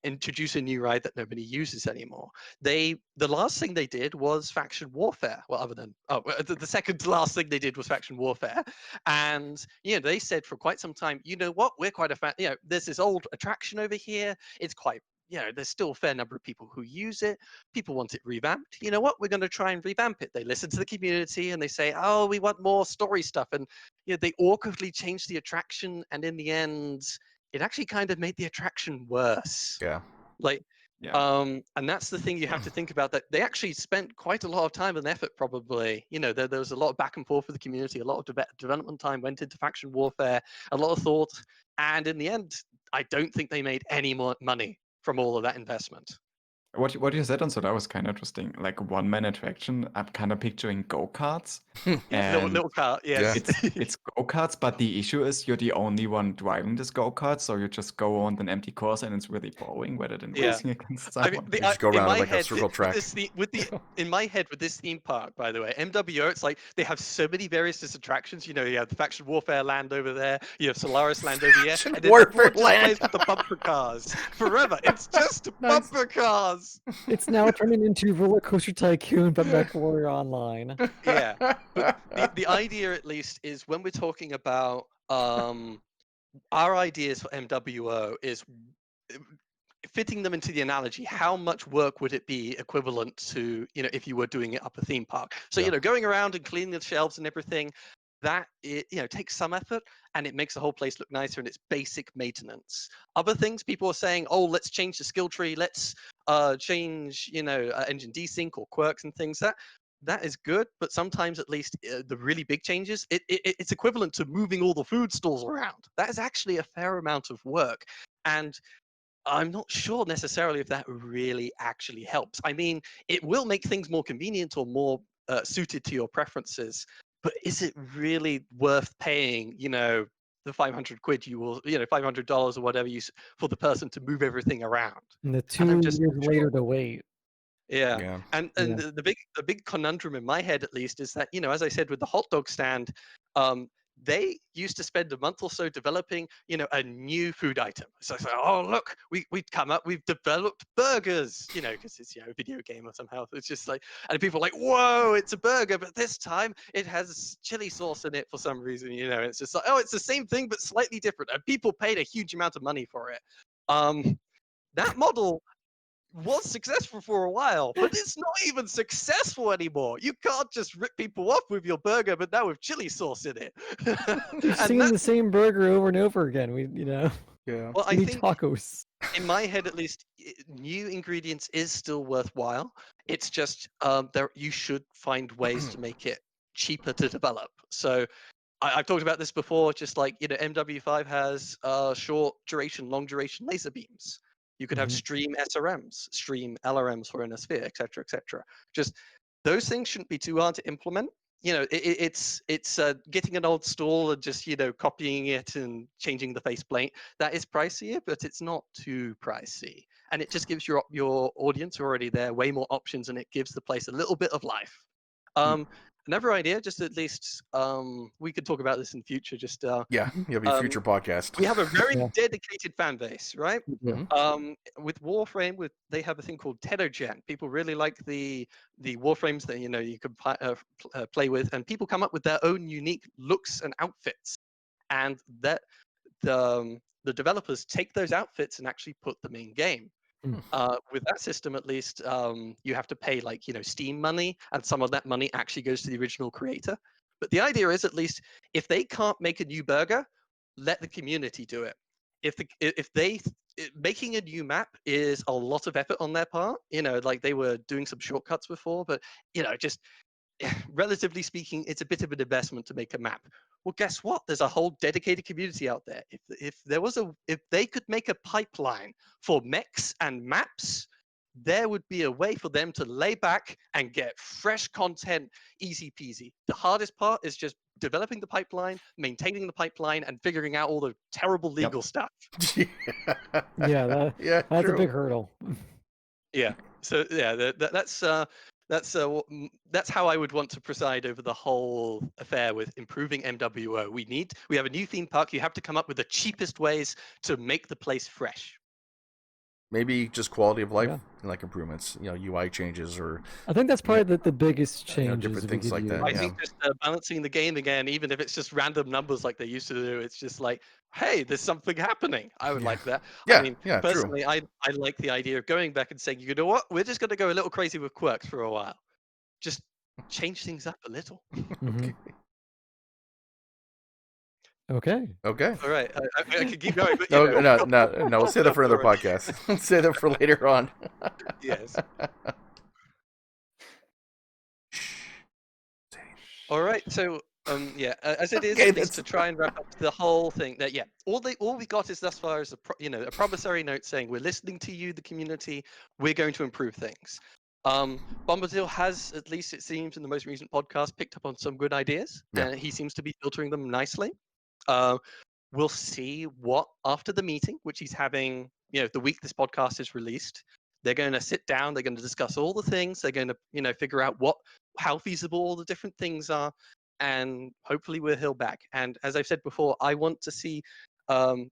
introduce a new ride that nobody uses anymore. The last thing they did was faction warfare. Well, other than the second to last thing they did was faction warfare, and they said for quite some time, what, we're quite a fan. There's this old attraction over here. It's quite there's still a fair number of people who use it. People want it revamped. You know what? We're going to try and revamp it. They listen to the community and they say, oh, we want more story stuff. And they awkwardly changed the attraction, and in the end, it actually kind of made the attraction worse. Yeah. Like, Yeah. and that's the thing you have to think about, that they actually spent quite a lot of time and effort, probably. There was a lot of back and forth with the community, a lot of development time went into faction warfare, a lot of thought, and in the end, I don't think they made any more money from all of that investment. What you said on Solar was kind of interesting. Like a one-man attraction. I'm kind of picturing go-karts. Yeah, And little car. Yes. it's go-karts, but the issue is you're the only one driving this go-kart, so you just go on an empty course and it's really boring rather than Yeah. racing against I mean, someone. You just go in around my in like a head, circle track. in my head with this theme park, by the way, MWO, it's like they have so many various attractions. You know, you have the Faction Warfare Land over there, you have Solaris Land over here, Faction and then Warfare everyone just Land. plays with the bumper cars forever. It's just Nice. bumper cars. It's now turning into Roller Coaster Tycoon, but Mechwarrior Online. Yeah, but the idea at least is when we're talking about our ideas for MWO is fitting them into the analogy. How much work would it be equivalent to, you know, if you were doing it up a theme park? So, Yeah. you know, going around and cleaning the shelves and everything, that it, you know, takes some effort and it makes the whole place look nicer and it's basic maintenance. Other things people are saying, oh, let's change the skill tree, let's change, you know, engine desync or quirks and things. That is good, but sometimes at least the really big changes, it's equivalent to moving all the food stalls around. That is actually a fair amount of work. And I'm not sure necessarily if that really actually helps. I mean, it will make things more convenient or more suited to your preferences, but is it really worth paying, you know, the 500 quid you will, you know, $500 or whatever for the person to move everything around? And the And I'm 2 just years not sure. later to wait. Yeah. Yeah. And Yeah. the big conundrum in my head at least is that, you know, as I said with the hot dog stand, they used to spend a month or so developing, you know, a new food item. So it's like, oh look, we've developed burgers, you know, because it's, you know, a video game or somehow. It's just like, and people are like, whoa, it's a burger, but this time it has chili sauce in it for some reason, you know. It's just like, oh, it's the same thing but slightly different. And people paid a huge amount of money for it. That model was successful for a while, but it's not even successful anymore. You can't just rip people off with your burger, but now with chili sauce in it. We've And seen that, the same burger over and over again. Yeah. well, I We need think tacos. in my head at least, new ingredients is still worthwhile. It's just there you should find ways to make it cheaper to develop. So I've talked about this before, just like, you know, MW5 has short duration, long duration laser beams. You could have Mhm. stream SRMs, stream LRMs for inner sphere, etc., etc. Just those things shouldn't be too hard to implement. You know, it's getting an old stall and just, you know, copying it and changing the faceplate. That is pricier, but it's not too pricey, and it just gives your audience who are already there way more options, and it gives the place a little bit of life. Another idea, just at least we could talk about this in future. Just Yeah. You'll be a future podcast. we have a very Yeah. dedicated fan base, right? Mhm. With Warframe, they have a thing called Tedogen. People really like the Warframes that, you know, you can play with, and people come up with their own unique looks and outfits, and that the developers take those outfits and actually put them in game. With that system, at least, you have to pay, like, you know, Steam money, and some of that money actually goes to the original creator. But the idea is, at least, if they can't make a new burger, let the community do it. Making a new map is a lot of effort on their part. You know, like they were doing some shortcuts before, but, you know, just relatively speaking, it's a bit of an investment to make a map. Well, guess what? There's a whole dedicated community out there. If they could make a pipeline for mechs and maps, there would be a way for them to lay back and get fresh content, easy peasy. The hardest part is just developing the pipeline, maintaining the pipeline, and figuring out all the terrible legal stuff. Yeah, Yeah. that's True. a big hurdle. Yeah. So yeah, that's how I would want to preside over the whole affair with improving MWO. We have a new theme park. You have to come up with the cheapest ways to make the place fresh. Maybe just quality of life, Yeah. like improvements, you know, UI changes or I think that's probably the biggest you know, changes different we things could like that. use. I Yeah. think just balancing the game again, even if it's just random numbers like they used to do, it's just like, hey, there's something happening. I would Yeah. like that. I Yeah. mean, Yeah. True. personally, I like the idea of going back and saying, you know what, we're just going to go a little crazy with quirks for a while. Just change things up a little. Mhm. Okay. Okay. All right, I could keep going, but No, you know, no. We'll save that for another already. podcast. We'll save that for later on. Yes. All right. So As it is, Okay, at least to that's- try and wrap up the whole thing. That all we got is thus far is a promissory note saying we're listening to you, the community. We're going to improve things. Bombadil has, at least it seems, in the most recent podcast, picked up on some good ideas, Yeah. and he seems to be filtering them nicely. We'll see what after the meeting, which he's having, the week this podcast is released. They're going to sit down. They're going to discuss all the things. They're going to, figure out how feasible all the different things are, and hopefully we'll heal back. And as I've said before, I want to see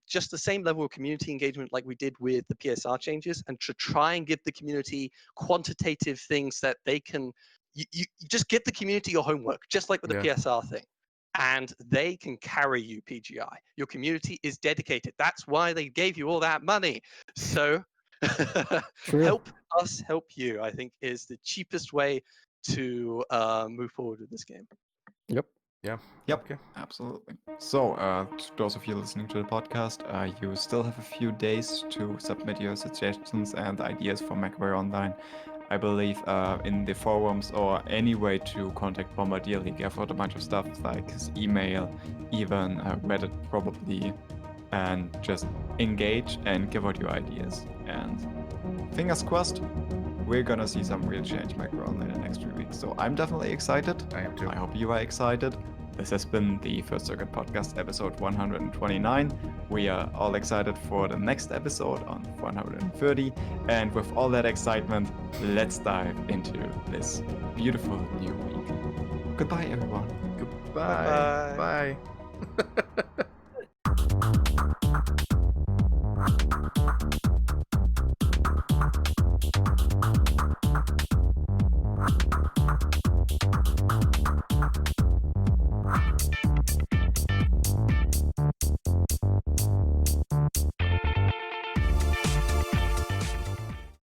just the same level of community engagement like we did with the PSR changes, and to try and give the community quantitative things that they can. You just give the community your homework, just like with the PSR thing, and they can carry you. PGI, your community is dedicated. That's why they gave you all that money. So help us help you, I think, is the cheapest way to move forward with this game. Yep. Yeah. Yep, Okay. absolutely. So, to those of you listening to the podcast, you still have a few days to submit your suggestions and ideas for Mechwarrior Online. I believe in the forums or any way to contact Bombardier. He gave out a bunch of stuff like his email, even Reddit probably, and just engage and give out your ideas. And fingers crossed, we're gonna see some real change in Mechwarrior Online in the next few weeks. So I'm definitely excited. I am too. I hope you are excited. This has been the First Circuit Podcast, episode 129. We are all excited for the next episode on 130. And with all that excitement, let's dive into this beautiful new week. Goodbye, everyone. Goodbye. Bye-bye. Bye.